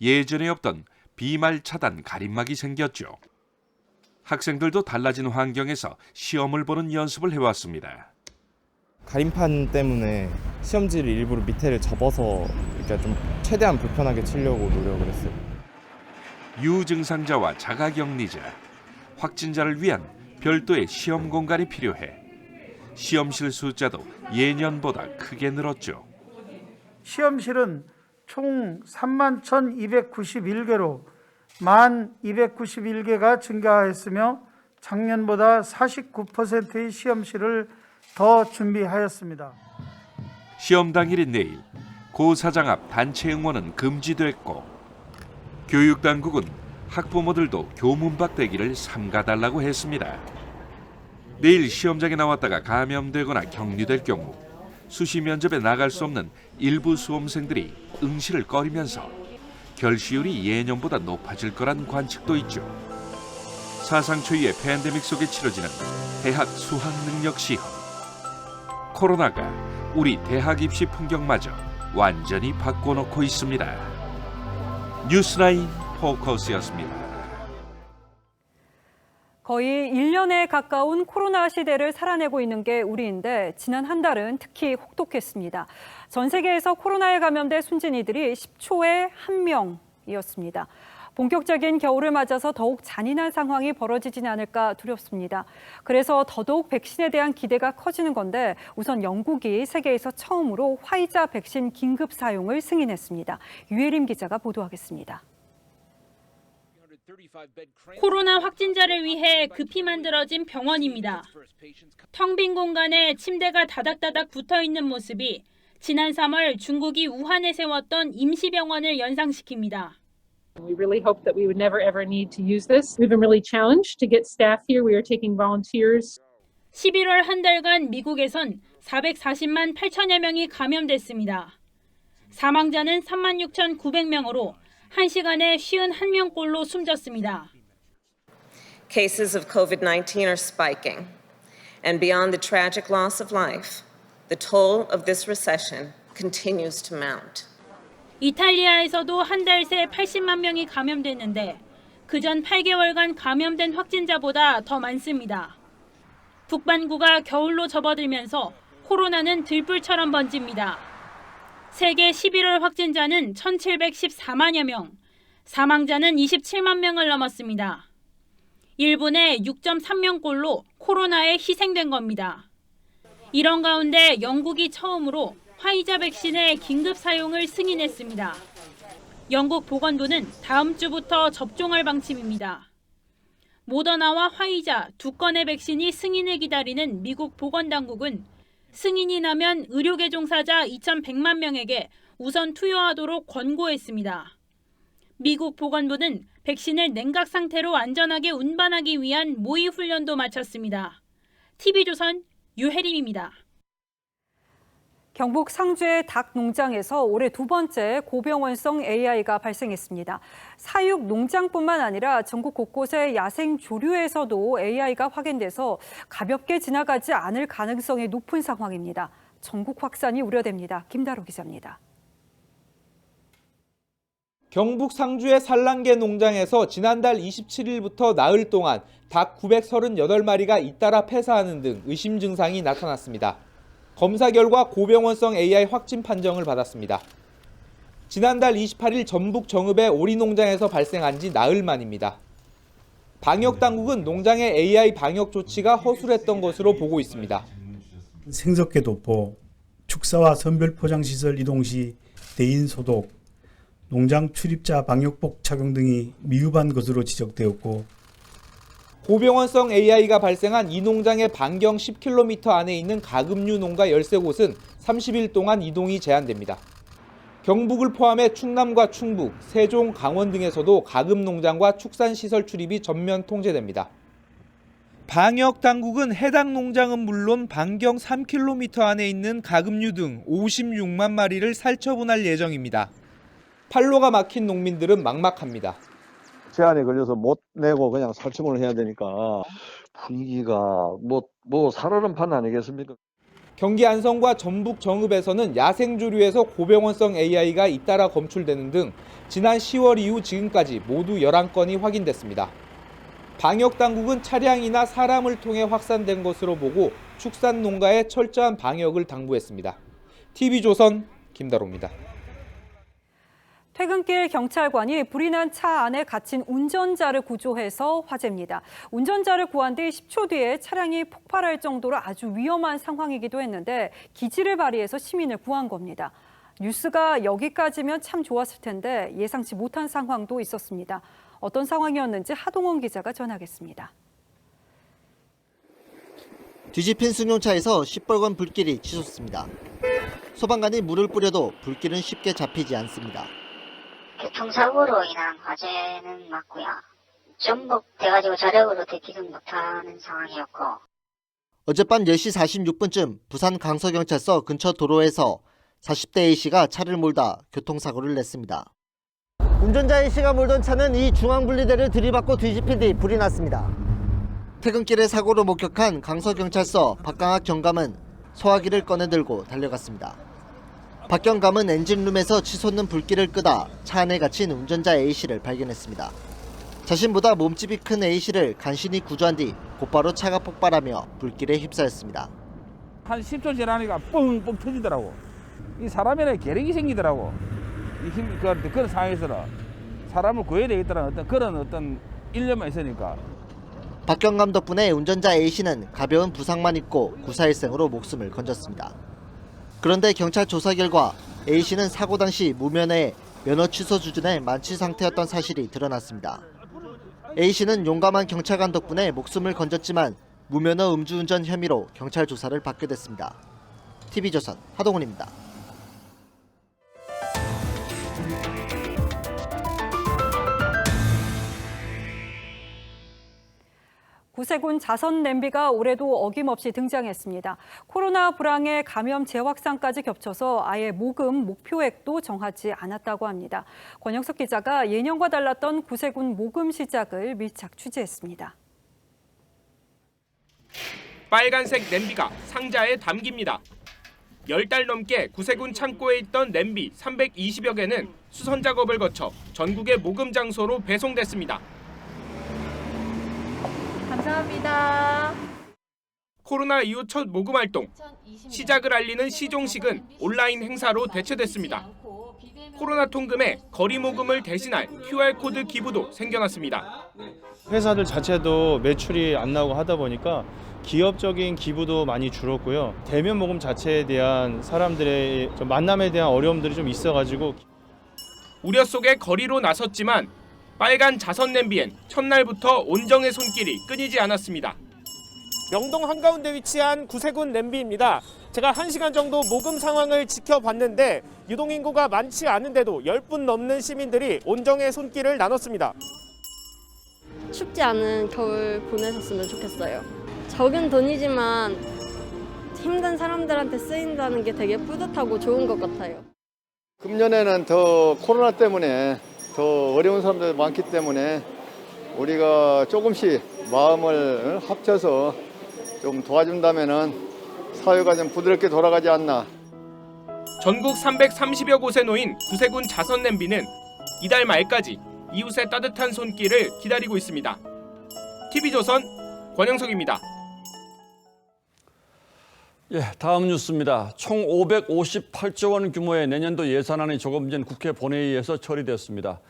예전에 없던 비말 차단 가림막이 생겼죠. 학생들도 달라진 환경에서 시험을 보는 연습을 해왔습니다. 가림판 때문에 시험지를 일부러 밑에를 접어서 이렇게 좀 최대한 불편하게 치려고 노력을 했어요. 유증상자와 자가격리자, 확진자를 위한 별도의 시험 공간이 필요해 시험실 숫자도 예년보다 크게 늘었죠. 시험실은 총 31,291개로 1,291개가 증가하였으며 작년보다 49%의 시험실을 더 준비하였습니다. 시험 당일인 내일 고사장 앞 단체 응원은 금지됐고 교육당국은 학부모들도 교문 밖 대기를 삼가달라고 했습니다. 내일 시험장에 나왔다가 감염되거나 격리될 경우 수시 면접에 나갈 수 없는 일부 수험생들이 응시를 꺼리면서 결시율이 예년보다 높아질 거란 관측도 있죠. 사상 초유의 팬데믹 속에 치러지는 대학 수학 능력 시험. 코로나가 우리 대학 입시 풍경마저 완전히 바꿔놓고 있습니다. 뉴스라인 포커스였습니다. 거의 1년에 가까운 코로나 시대를 살아내고 있는 게 우리인데 지난 한 달은 특히 혹독했습니다. 전 세계에서 코로나에 감염된 순진이들이 10초에 1명이었습니다. 본격적인 겨울을 맞아서 더욱 잔인한 상황이 벌어지진 않을까 두렵습니다. 그래서 더더욱 백신에 대한 기대가 커지는 건데 우선 영국이 세계에서 처음으로 화이자 백신 긴급 사용을 승인했습니다. 유혜림 기자가 보도하겠습니다. 코로나 확진자를 위해 급히 만들어진 병원입니다. 텅 빈 공간에 침대가 다닥다닥 붙어있는 모습이 지난 3월 중국이 우한에 세웠던 임시병원을 연상시킵니다. We really hope that we would never ever need to use this. We've been really challenged to get staff here. We are taking volunteers. 11월 한 달간 미국에선 440만 8천여 명이 감염됐습니다. 사망자는 36,900명으로 1시간에 51명꼴로 숨졌습니다. Cases of COVID-19 are spiking. And beyond the tragic loss of life, the toll of this recession continues to mount. 이탈리아에서도 한 달 새 80만 명이 감염됐는데 그전 8개월간 감염된 확진자보다 더 많습니다. 북반구가 겨울로 접어들면서 코로나는 들불처럼 번집니다. 세계 11월 확진자는 1,714만여 명, 사망자는 27만 명을 넘었습니다. 일본의 6.3명꼴로 코로나에 희생된 겁니다. 이런 가운데 영국이 처음으로 화이자 백신의 긴급 사용을 승인했습니다. 영국 보건부는 다음 주부터 접종할 방침입니다. 모더나와 화이자 두 건의 백신이 승인을 기다리는 미국 보건당국은 승인이 나면 의료계 종사자 2,100만 명에게 우선 투여하도록 권고했습니다. 미국 보건부는 백신을 냉각 상태로 안전하게 운반하기 위한 모의 훈련도 마쳤습니다. TV조선 유혜림입니다. 경북 상주의 닭 농장에서 올해 두 번째 고병원성 AI가 발생했습니다. 사육 농장뿐만 아니라 전국 곳곳의 야생 조류에서도 AI가 확인돼서 가볍게 지나가지 않을 가능성이 높은 상황입니다. 전국 확산이 우려됩니다. 김다로 기자입니다. 경북 상주의 산란개 농장에서 지난달 27일부터 나흘 동안 닭 938마리가 잇따라 폐사하는 등 의심 증상이 나타났습니다. 검사 결과 고병원성 AI 확진 판정을 받았습니다. 지난달 28일 전북 정읍의 오리 농장에서 발생한 지 나흘 만입니다. 방역 당국은 농장의 AI 방역 조치가 허술했던 것으로 보고 있습니다. 생석계 도포, 축사와 선별 포장 시설 이동 시 대인 소독, 농장 출입자 방역복 착용 등이 미흡한 것으로 지적되었고, 고병원성 AI가 발생한 이 농장의 반경 10km 안에 있는 가금류 농가 13곳은 30일 동안 이동이 제한됩니다. 경북을 포함해 충남과 충북, 세종, 강원 등에서도 가금 농장과 축산시설 출입이 전면 통제됩니다. 방역 당국은 해당 농장은 물론 반경 3km 안에 있는 가금류 등 56만 마리를 살처분할 예정입니다. 판로가 막힌 농민들은 막막합니다. 제한에 걸려서 못 내고 그냥 살처분을 해야 되니까 분위기가 뭐 살아는 판 아니겠습니까? 경기 안성과 전북 정읍에서는 야생조류에서 고병원성 AI가 잇따라 검출되는 등 지난 10월 이후 지금까지 모두 11건이 확인됐습니다. 방역 당국은 차량이나 사람을 통해 확산된 것으로 보고 축산 농가에 철저한 방역을 당부했습니다. TV조선 김다로입니다. 퇴근길 경찰관이 불이 난 차 안에 갇힌 운전자를 구조해서 화제입니다. 운전자를 구한 뒤 10초 뒤에 차량이 폭발할 정도로 아주 위험한 상황이기도 했는데 기지를 발휘해서 시민을 구한 겁니다. 뉴스가 여기까지면 참 좋았을 텐데 예상치 못한 상황도 있었습니다. 어떤 상황이었는지 하동원 기자가 전하겠습니다. 뒤집힌 승용차에서 시뻘건 불길이 치솟습니다. 소방관이 물을 뿌려도 불길은 쉽게 잡히지 않습니다. 교통사고로 인한 화재는 맞고요. 전복돼가지고 자력으로 대피도 못하는 상황이었고. 어젯밤 10시 46분쯤 부산 강서경찰서 근처 도로에서 40대 A씨가 차를 몰다 교통사고를 냈습니다. 운전자 A씨가 몰던 차는 이 중앙분리대를 들이받고 뒤집힌 뒤 불이 났습니다. 퇴근길에 사고를 목격한 강서경찰서 박강학 경감은 소화기를 꺼내들고 달려갔습니다. 박 경감은 엔진룸에서 치솟는 불길을 끄다 차 안에 갇힌 운전자 A씨를 발견했습니다. 자신보다 몸집이 큰 A씨를 간신히 구조한 뒤 곧바로 차가 폭발하며 불길에 휩싸였습니다. 한 10초 지나니까 뻥뻥 터지더라고. 이 사람에는 계력이 생기더라고. 그런 상황에서는 사람을 구해야 되겠다는 그런 일념만 있으니까. 박 경감 덕분에 운전자 A씨는 가벼운 부상만 입고 구사일생으로 목숨을 건졌습니다. 그런데 경찰 조사 결과 A씨는 사고 당시 무면허에 면허 취소 수준의 만취 상태였던 사실이 드러났습니다. A씨는 용감한 경찰관 덕분에 목숨을 건졌지만 무면허 음주운전 혐의로 경찰 조사를 받게 됐습니다. TV조선 하동훈입니다. 구세군 자선 냄비가 올해도 어김없이 등장했습니다. 코로나 불황에 감염 재확산까지 겹쳐서 아예 모금 목표액도 정하지 않았다고 합니다. 권영석 기자가 예년과 달랐던 구세군 모금 시작을 밀착 취재했습니다. 빨간색 냄비가 상자에 담깁니다. 10달 넘게 구세군 창고에 있던 냄비 320여 개는 수선 작업을 거쳐 전국의 모금 장소로 배송됐습니다. 감사합니다. 코로나 이후 첫 모금 활동, 시작을 알리는 시종식은 온라인 행사로 대체됐습니다. 코로나 통금에 거리 모금을 대신할 QR코드 기부도 생겨났습니다. 회사들 자체도 매출이 안 나오고 하다 보니까 기업적인 기부도 많이 줄었고요. 대면 모금 자체에 대한 사람들의 좀 만남에 대한 어려움들이 좀 있어가지고 우려 속에 거리로 나섰지만 빨간 자선 냄비엔 첫날부터 온정의 손길이 끊이지 않았습니다. 명동 한가운데 위치한 구세군 냄비입니다. 제가 1시간 정도 모금 상황을 지켜봤는데 유동인구가 많지 않은데도 10분 넘는 시민들이 온정의 손길을 나눴습니다. 춥지 않은 겨울 보내셨으면 좋겠어요. 적은 돈이지만 힘든 사람들한테 쓰인다는 게 되게 뿌듯하고 좋은 것 같아요. 금년에는 더 코로나 때문에 더 어려운 사람들이 많기 때문에 우리가 조금씩 마음을 합쳐서 좀 도와준다면은 사회가 좀 부드럽게 돌아가지 않나. 전국 330여 곳에 놓인 구세군 자선 냄비는 이달 말까지 이웃의 따뜻한 손길을 기다리고 있습니다. TV조선 권영석입니다. 예, 다음 뉴스입니다. 총 558조 원 규모의 내년도 예산안이 조금 전 국회 본회의에서 처리됐습니다.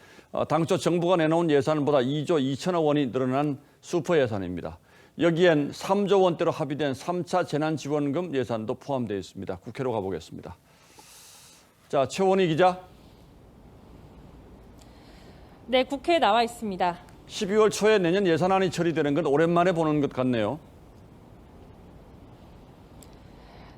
당초 정부가 내놓은 예산보다 2조 2천억 원이 늘어난 슈퍼 예산입니다. 여기엔 3조 원대로 합의된 3차 재난지원금 예산도 포함되어 있습니다. 국회로 가보겠습니다. 자, 최원희 기자. 네, 국회에 나와 있습니다. 12월 초에 내년 예산안이 처리되는 건 오랜만에 보는 것 같네요.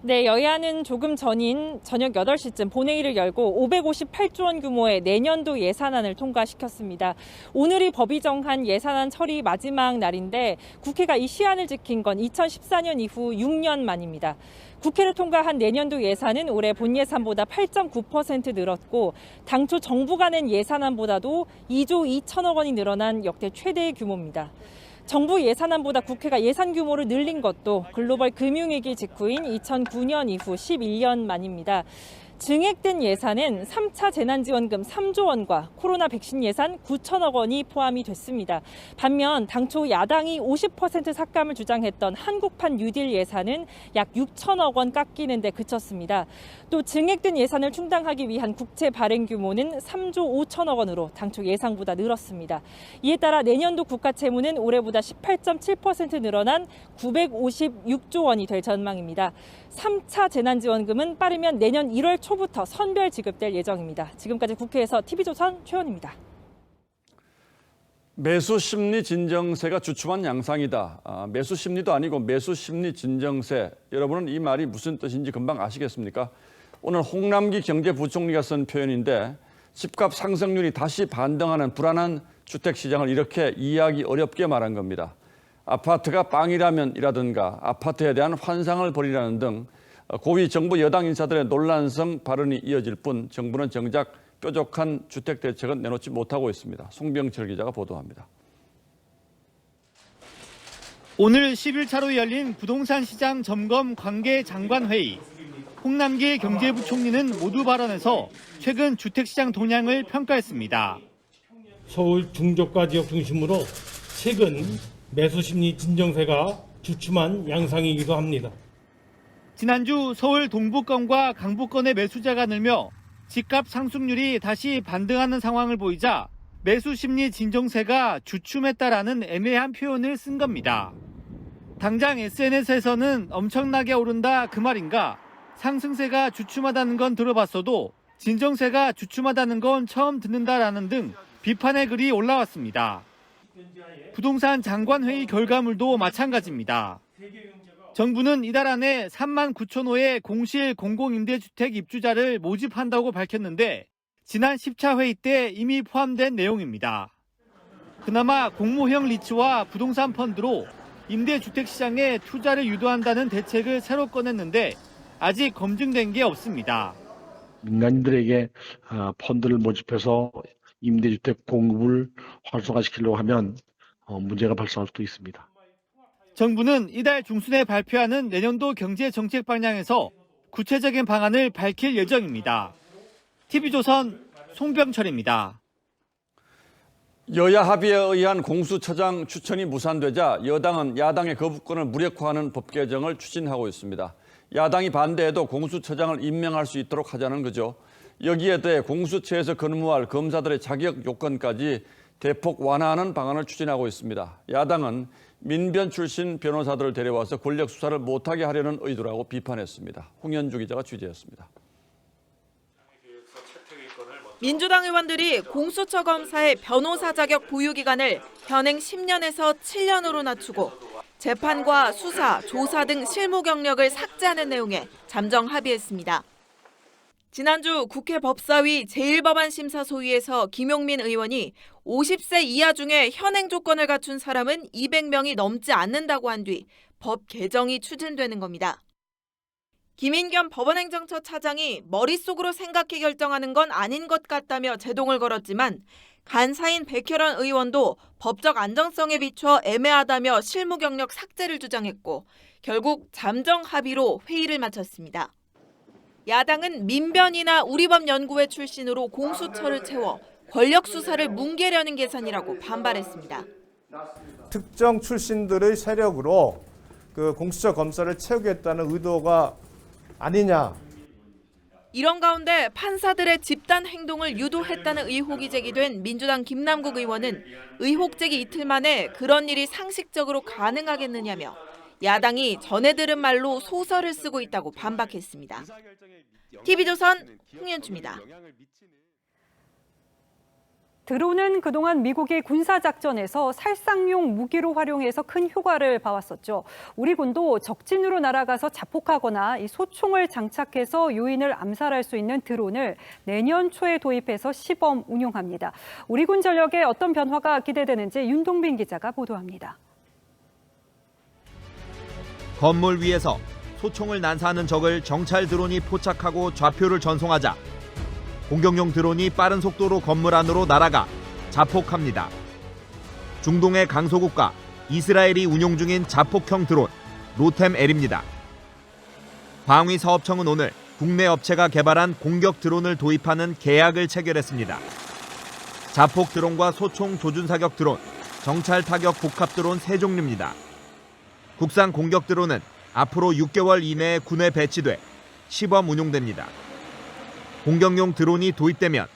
네, 여야는 조금 전인 저녁 8시쯤 본회의를 열고 558조 원 규모의 내년도 예산안을 통과시켰습니다. 오늘이 법이 정한 예산안 처리 마지막 날인데 국회가 이 시한을 지킨 건 2014년 이후 6년 만입니다. 국회를 통과한 내년도 예산은 올해 본 예산보다 8.9% 늘었고 당초 정부가 낸 예산안보다도 2조 2천억 원이 늘어난 역대 최대의 규모입니다. 정부 예산안보다 국회가 예산 규모를 늘린 것도 글로벌 금융위기 직후인 2009년 이후 11년 만입니다. 증액된 예산은 3차 재난지원금 3조 원과 코로나 백신 예산 9천억 원이 포함이 됐습니다. 반면 당초 야당이 50% 삭감을 주장했던 한국판 뉴딜 예산은 약 6천억 원 깎이는 데 그쳤습니다. 또 증액된 예산을 충당하기 위한 국채 발행 규모는 3조 5천억 원으로 당초 예상보다 늘었습니다. 이에 따라 내년도 국가 채무는 올해보다 18.7% 늘어난 956조 원이 될 전망입니다. 3차 재난지원금은 빠르면 내년 1월 초부터 선별 지급될 예정입니다. 지금까지 국회에서 TV조선 최원입니다. 매수 심리 진정세가 주춤한 양상이다. 매수 심리도 아니고 매수 심리 진정세. 여러분은 이 말이 무슨 뜻인지 금방 아시겠습니까? 오늘 홍남기 경제부총리가 쓴 표현인데 집값 상승률이 다시 반등하는 불안한 주택시장을 이렇게 이해하기 어렵게 말한 겁니다. 아파트가 빵이라면이라든가 아파트에 대한 환상을 버리라는 등 고위 정부 여당 인사들의 논란성 발언이 이어질 뿐 정부는 정작 뾰족한 주택 대책은 내놓지 못하고 있습니다. 송병철 기자가 보도합니다. 오늘 10일차로 열린 부동산 시장 점검 관계 장관 회의. 홍남기 경제부총리는 모두 발언에서 최근 주택시장 동향을 평가했습니다. 서울 중저가 지역 중심으로 최근 매수 심리 진정세가 주춤한 양상이기도 합니다. 지난주 서울 동부권과 강북권의 매수자가 늘며 집값 상승률이 다시 반등하는 상황을 보이자 매수 심리 진정세가 주춤했다라는 애매한 표현을 쓴 겁니다. 당장 SNS에서는 엄청나게 오른다 그 말인가, 상승세가 주춤하다는 건 들어봤어도 진정세가 주춤하다는 건 처음 듣는다라는 등 비판의 글이 올라왔습니다. 부동산 장관회의 결과물도 마찬가지입니다. 정부는 이달 안에 3만 9천 호의 공실 공공임대주택 입주자를 모집한다고 밝혔는데 지난 10차 회의 때 이미 포함된 내용입니다. 그나마 공모형 리츠와 부동산 펀드로 임대주택 시장에 투자를 유도한다는 대책을 새로 꺼냈는데 아직 검증된 게 없습니다. 민간인들에게 펀드를 모집해서 임대주택 공급을 활성화시키려고 하면 문제가 발생할 수도 있습니다. 정부는 이달 중순에 발표하는 내년도 경제정책 방향에서 구체적인 방안을 밝힐 예정입니다. TV조선 송병철입니다. 여야 합의에 의한 공수처장 추천이 무산되자 여당은 야당의 거부권을 무력화하는 법 개정을 추진하고 있습니다. 야당이 반대해도 공수처장을 임명할 수 있도록 하자는 거죠. 여기에 대해 공수처에서 근무할 검사들의 자격 요건까지 대폭 완화하는 방안을 추진하고 있습니다. 야당은 민변 출신 변호사들을 데려와서 권력 수사를 못하게 하려는 의도라고 비판했습니다. 홍현주 기자가 취재했습니다. 민주당 의원들이 공수처 검사의 변호사 자격 보유 기간을 현행 10년에서 7년으로 낮추고 재판과 수사, 조사 등 실무 경력을 삭제하는 내용에 잠정 합의했습니다. 지난주 국회 법사위 제1법안심사소위에서 김용민 의원이 50세 이하 중에 현행 조건을 갖춘 사람은 200명이 넘지 않는다고 한 뒤 법 개정이 추진되는 겁니다. 김인겸 법원행정처 차장이 머릿속으로 생각해 결정하는 건 아닌 것 같다며 제동을 걸었지만 간사인 백혜련 의원도 법적 안정성에 비춰 애매하다며 실무 경력 삭제를 주장했고 결국 잠정 합의로 회의를 마쳤습니다. 야당은 민변이나 우리법연구회 출신으로 공수처를 채워 권력 수사를 뭉개려는 계산이라고 반발했습니다. 특정 출신들의 세력으로 그 공수처 검사를 채우겠다는 의도가 아니냐. 이런 가운데 판사들의 집단 행동을 유도했다는 의혹이 제기된 민주당 김남국 의원은 의혹 제기 이틀 만에 그런 일이 상식적으로 가능하겠느냐며 야당이 전해 들은 말로 소설을 쓰고 있다고 반박했습니다. TV조선 홍현주입니다. 드론은 그동안 미국이 군사작전에서 살상용 무기로 활용해서 큰 효과를 봐왔었죠. 우리 군도 적진으로 날아가서 자폭하거나 이 소총을 장착해서 요인을 암살할 수 있는 드론을 내년 초에 도입해서 시범 운용합니다. 우리 군 전력에 어떤 변화가 기대되는지 윤동빈 기자가 보도합니다. 건물 위에서 소총을 난사하는 적을 정찰 드론이 포착하고 좌표를 전송하자 공격용 드론이 빠른 속도로 건물 안으로 날아가 자폭합니다. 중동의 강소국가 이스라엘이 운용 중인 자폭형 드론 로템L입니다. 방위사업청은 오늘 국내 업체가 개발한 공격 드론을 도입하는 계약을 체결했습니다. 자폭 드론과 소총 조준 사격 드론, 정찰 타격 복합 드론 3종류입니다. 국산 공격 드론은 앞으로 6개월 이내에 군에 배치돼 시범 운용됩니다. 공격용 드론이 도입되면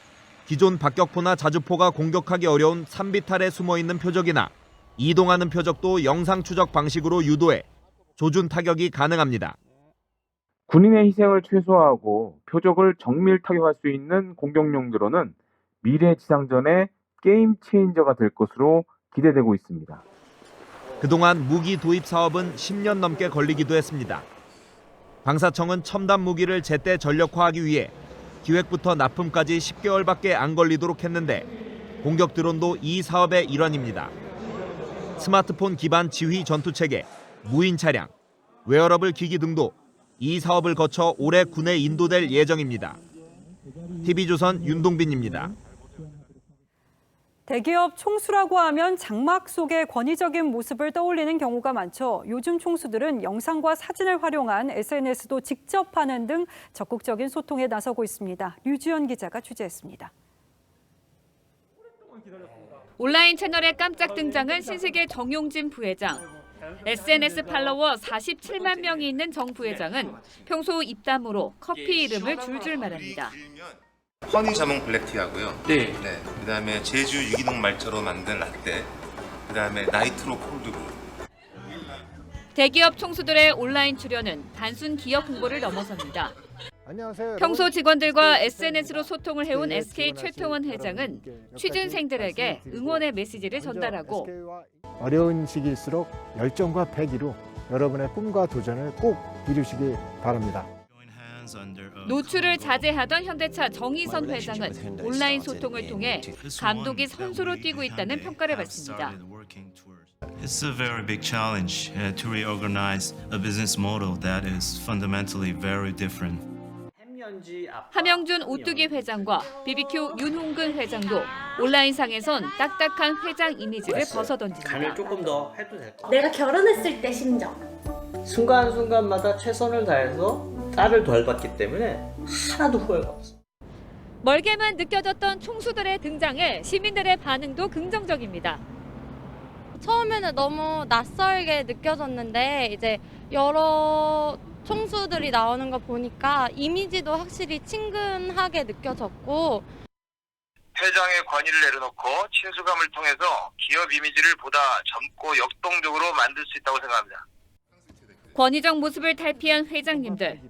기존 박격포나 자주포가 공격하기 어려운 산비탈에 숨어있는 표적이나 이동하는 표적도 영상 추적 방식으로 유도해 조준 타격이 가능합니다. 군인의 희생을 최소화하고 표적을 정밀 타격할 수 있는 공격용 드론은 미래 지상전의 게임 체인저가 될 것으로 기대되고 있습니다. 그동안 무기 도입 사업은 10년 넘게 걸리기도 했습니다. 방사청은 첨단 무기를 제때 전력화하기 위해 기획부터 납품까지 10개월밖에 안 걸리도록 했는데 공격 드론도 이 사업의 일환입니다. 스마트폰 기반 지휘 전투체계, 무인 차량, 웨어러블 기기 등도 이 사업을 거쳐 올해 군에 인도될 예정입니다. TV조선 윤동빈입니다. 대기업 총수라고 하면 장막 속의 권위적인 모습을 떠올리는 경우가 많죠. 요즘 총수들은 영상과 사진을 활용한 SNS도 직접 하는 등 적극적인 소통에 나서고 있습니다. 류지연 기자가 취재했습니다. 온라인 채널에 깜짝 등장한 신세계 정용진 부회장. SNS 팔로워 47만 명이 있는 정 부회장은 평소 입담으로 커피 이름을 줄줄 말합니다. 허니 자몽 블랙티하고요. 네. 그다음에 제주 유기농 말차로 만든 라떼. 그다음에 나이트로 콜드브루. 대기업 총수들의 온라인 출연은 단순 기업 홍보를 넘어섭니다. 안녕하세요. 평소 직원들과 SNS로 소통을 해온 SK 최태원 회장은 취준생들에게 응원의 메시지를 전달하고 어려운 시기일수록 열정과 패기로 여러분의 꿈과 도전을 꼭 이루시기 바랍니다. 노출을 자제하던 현대차 정의선 회장은 온라인 소통을 통해 감독이 선수로 뛰고 있다는 평가를 받습니다. It's a very big challenge to reorganize a business model that is fundamentally very different. 함영준 오뚜기 회장과 BBQ 윤홍근 회장도 온라인상에선 딱딱한 회장 이미지를 벗어던집니다. 간을 조금 더 해도 될 것 같아요. 내가 결혼했을 때 심정. 순간순간마다 최선을 다해서 딸을 덜 받기 때문에 하나도 후회가 없어. 멀게만 느껴졌던 총수들의 등장에 시민들의 반응도 긍정적입니다. 처음에는 너무 낯설게 느껴졌는데 이제 여러 총수들이 나오는 거 보니까 이미지도 확실히 친근하게 느껴졌고 회장의 권위를 내려놓고 친수감을 통해서 기업 이미지를 보다 젊고 역동적으로 만들 수 있다고 생각합니다. 권위적 모습을 탈피한 회장님들.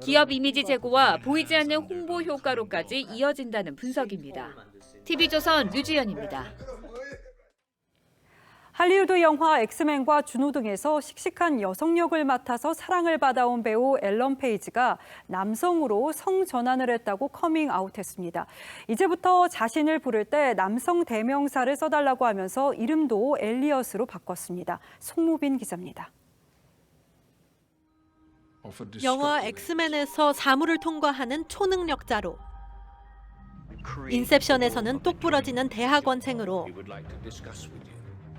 기업 이미지 제고와 보이지 않는 홍보 효과로까지 이어진다는 분석입니다. TV조선 류지연입니다. 할리우드 영화 엑스맨과 준호 등에서 씩씩한 여성 역을 맡아서 사랑을 받아온 배우 앨런 페이지가 남성으로 성전환을 했다고 커밍아웃했습니다. 이제부터 자신을 부를 때 남성 대명사를 써달라고 하면서 이름도 엘리엇으로 바꿨습니다. 송무빈 기자입니다. 영화 엑스맨에서 사물을 통과하는 초능력자로, 인셉션에서는 똑부러지는 대학원생으로,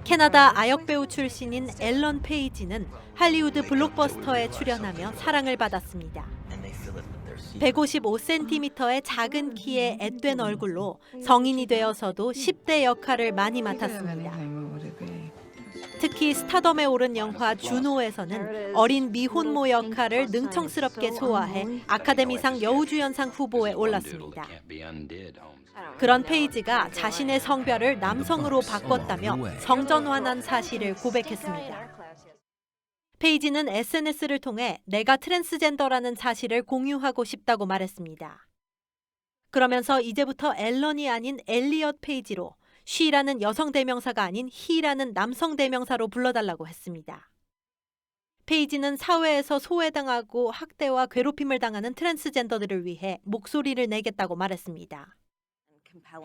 캐나다 아역 배우 출신인 앨런 페이지는 할리우드 블록버스터에 출연하며 사랑을 받았습니다. 155cm의 작은 키에 앳된 얼굴로 성인이 되어서도 10대 역할을 많이 맡았습니다. 특히 스타덤에 오른 영화 주노에서는 어린 미혼모 역할을 능청스럽게 소화해 아카데미상 여우주연상 후보에 올랐습니다. 그런 페이지가 자신의 성별을 남성으로 바꿨다며 성전환한 사실을 고백했습니다. 페이지는 SNS를 통해 내가 트랜스젠더라는 사실을 공유하고 싶다고 말했습니다. 그러면서 이제부터 앨런이 아닌 엘리엇 페이지로 she라는 여성 대명사가 아닌 he라는 남성 대명사로 불러달라고 했습니다. 페이지는 사회에서 소외당하고 학대와 괴롭힘을 당하는 트랜스젠더들을 위해 목소리를 내겠다고 말했습니다.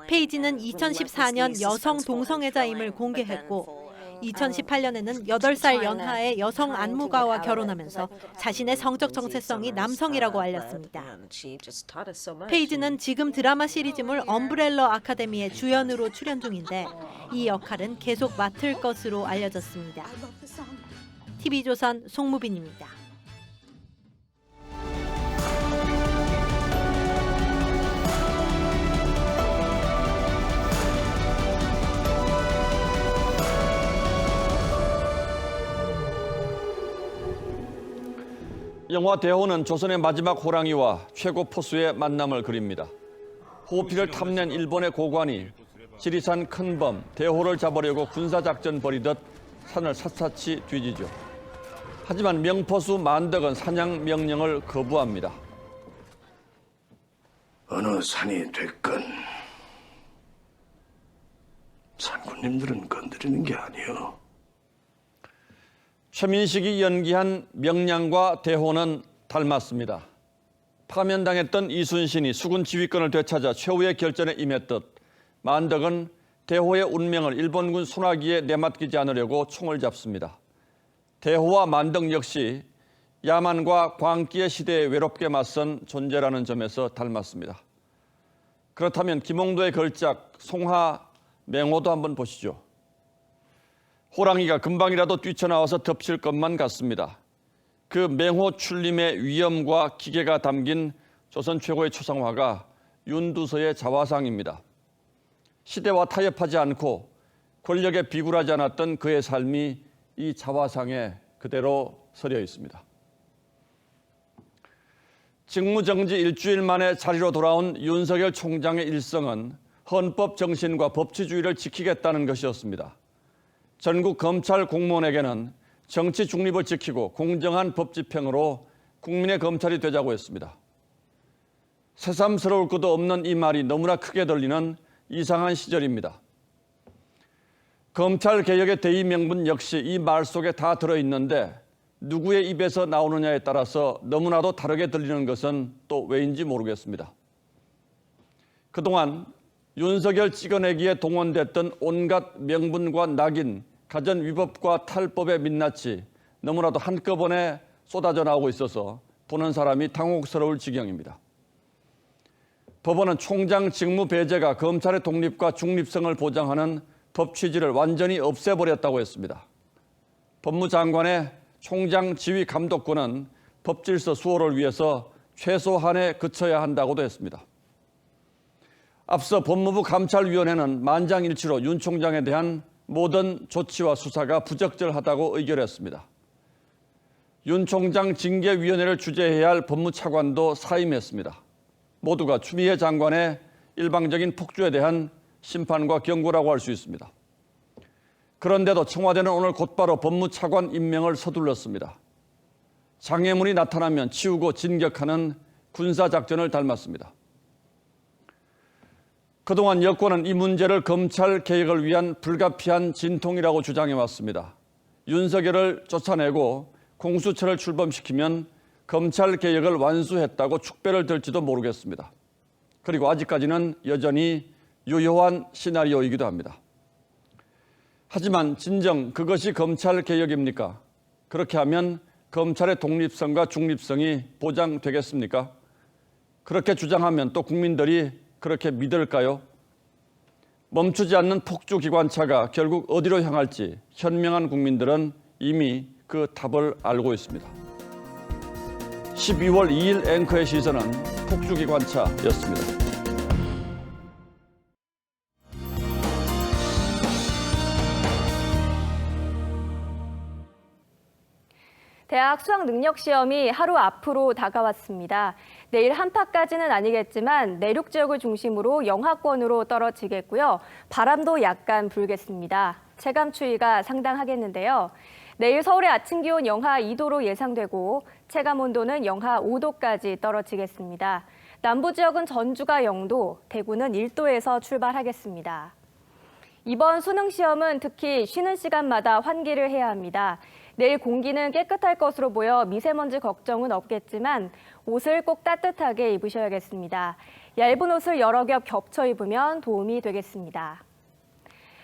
페이지는 2014년 여성 동성애자임을 공개했고 2018년에는 8살 연하의 여성 안무가와 결혼하면서 자신의 성적 정체성이 남성이라고 알렸습니다. 페이지는 지금 드라마 시리즈물 엄브렐러 아카데미의 주연으로 출연 중인데 이 역할은 계속 맡을 것으로 알려졌습니다. TV조선 송무빈입니다. 영화 대호는 조선의 마지막 호랑이와 최고 포수의 만남을 그립니다. 호피를 탐낸 일본의 고관이 지리산 큰범 대호를 잡으려고 군사작전 벌이듯 산을 샅샅이 뒤지죠. 하지만 명포수 만덕은 사냥 명령을 거부합니다. 어느 산이 됐건 산군님들은 건드리는 게 아니요. 최민식이 연기한 명량과 대호는 닮았습니다. 파면당했던 이순신이 수군 지휘권을 되찾아 최후의 결전에 임했듯 만덕은 대호의 운명을 일본군 소나기에 내맡기지 않으려고 총을 잡습니다. 대호와 만덕 역시 야만과 광기의 시대에 외롭게 맞선 존재라는 점에서 닮았습니다. 그렇다면 김홍도의 걸작 송하 맹호도 한번 보시죠. 호랑이가 금방이라도 뛰쳐나와서 덮칠 것만 같습니다. 그 맹호 출림의 위엄과 기계가 담긴 조선 최고의 초상화가 윤두서의 자화상입니다. 시대와 타협하지 않고 권력에 비굴하지 않았던 그의 삶이 이 자화상에 그대로 서려 있습니다. 직무정지 일주일 만에 자리로 돌아온 윤석열 총장의 일성은 헌법 정신과 법치주의를 지키겠다는 것이었습니다. 전국 검찰 공무원에게는 정치 중립을 지키고 공정한 법 집행으로 국민의 검찰이 되자고 했습니다. 새삼스러울 것도 없는 이 말이 너무나 크게 들리는 이상한 시절입니다. 검찰개혁의 대의 명분 역시 이 말 속에 다 들어있는데 누구의 입에서 나오느냐에 따라서 너무나도 다르게 들리는 것은 또 왜인지 모르겠습니다. 그동안 윤석열 찍어내기에 동원됐던 온갖 명분과 낙인, 가전위법과 탈법의 민낯이 너무나도 한꺼번에 쏟아져 나오고 있어서 보는 사람이 당혹스러울 지경입니다. 법원은 총장 직무 배제가 검찰의 독립과 중립성을 보장하는 법 취지를 완전히 없애버렸다고 했습니다. 법무장관의 총장 지휘 감독권은 법질서 수호를 위해서 최소한에 그쳐야 한다고도 했습니다. 앞서 법무부 감찰위원회는 만장일치로 윤 총장에 대한 모든 조치와 수사가 부적절하다고 의결했습니다. 윤 총장 징계위원회를 주재해야 할 법무차관도 사임했습니다. 모두가 추미애 장관의 일방적인 폭주에 대한 심판과 경고라고 할 수 있습니다. 그런데도 청와대는 오늘 곧바로 법무차관 임명을 서둘렀습니다. 장애물이 나타나면 치우고 진격하는 군사작전을 닮았습니다. 그동안 여권은 이 문제를 검찰 개혁을 위한 불가피한 진통이라고 주장해왔습니다. 윤석열을 쫓아내고 공수처를 출범시키면 검찰 개혁을 완수했다고 축배를 들지도 모르겠습니다. 그리고 아직까지는 여전히 유효한 시나리오이기도 합니다. 하지만 진정 그것이 검찰 개혁입니까? 그렇게 하면 검찰의 독립성과 중립성이 보장되겠습니까? 그렇게 주장하면 또 국민들이 그렇게 믿을까요? 멈추지 않는 폭주 기관차가 결국 어디로 향할지 현명한 국민들은 이미 그 답을 알고 있습니다. 12월 2일 앵커의 시선은 폭주 기관차였습니다. 대학 수학능력시험이 하루 앞으로 다가왔습니다. 내일 한파까지는 아니겠지만 내륙 지역을 중심으로 영하권으로 떨어지겠고요. 바람도 약간 불겠습니다. 체감 추위가 상당하겠는데요. 내일 서울의 아침 기온 영하 2도로 예상되고 체감 온도는 영하 5도까지 떨어지겠습니다. 남부 지역은 전주가 0도, 대구는 1도에서 출발하겠습니다. 이번 수능 시험은 특히 쉬는 시간마다 환기를 해야 합니다. 내일 공기는 깨끗할 것으로 보여 미세먼지 걱정은 없겠지만 옷을 꼭 따뜻하게 입으셔야겠습니다. 얇은 옷을 여러 겹 겹쳐 입으면 도움이 되겠습니다.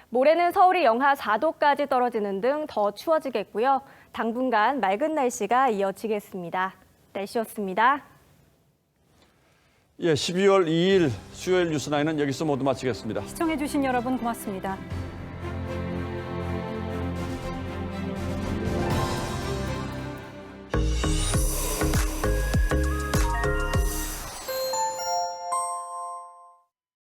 모레는 서울이 영하 4도까지 떨어지는 등 더 추워지겠고요. 당분간 맑은 날씨가 이어지겠습니다. 날씨였습니다. 12월 2일 수요일 뉴스나인은 여기서 모두 마치겠습니다. 시청해주신 여러분 고맙습니다.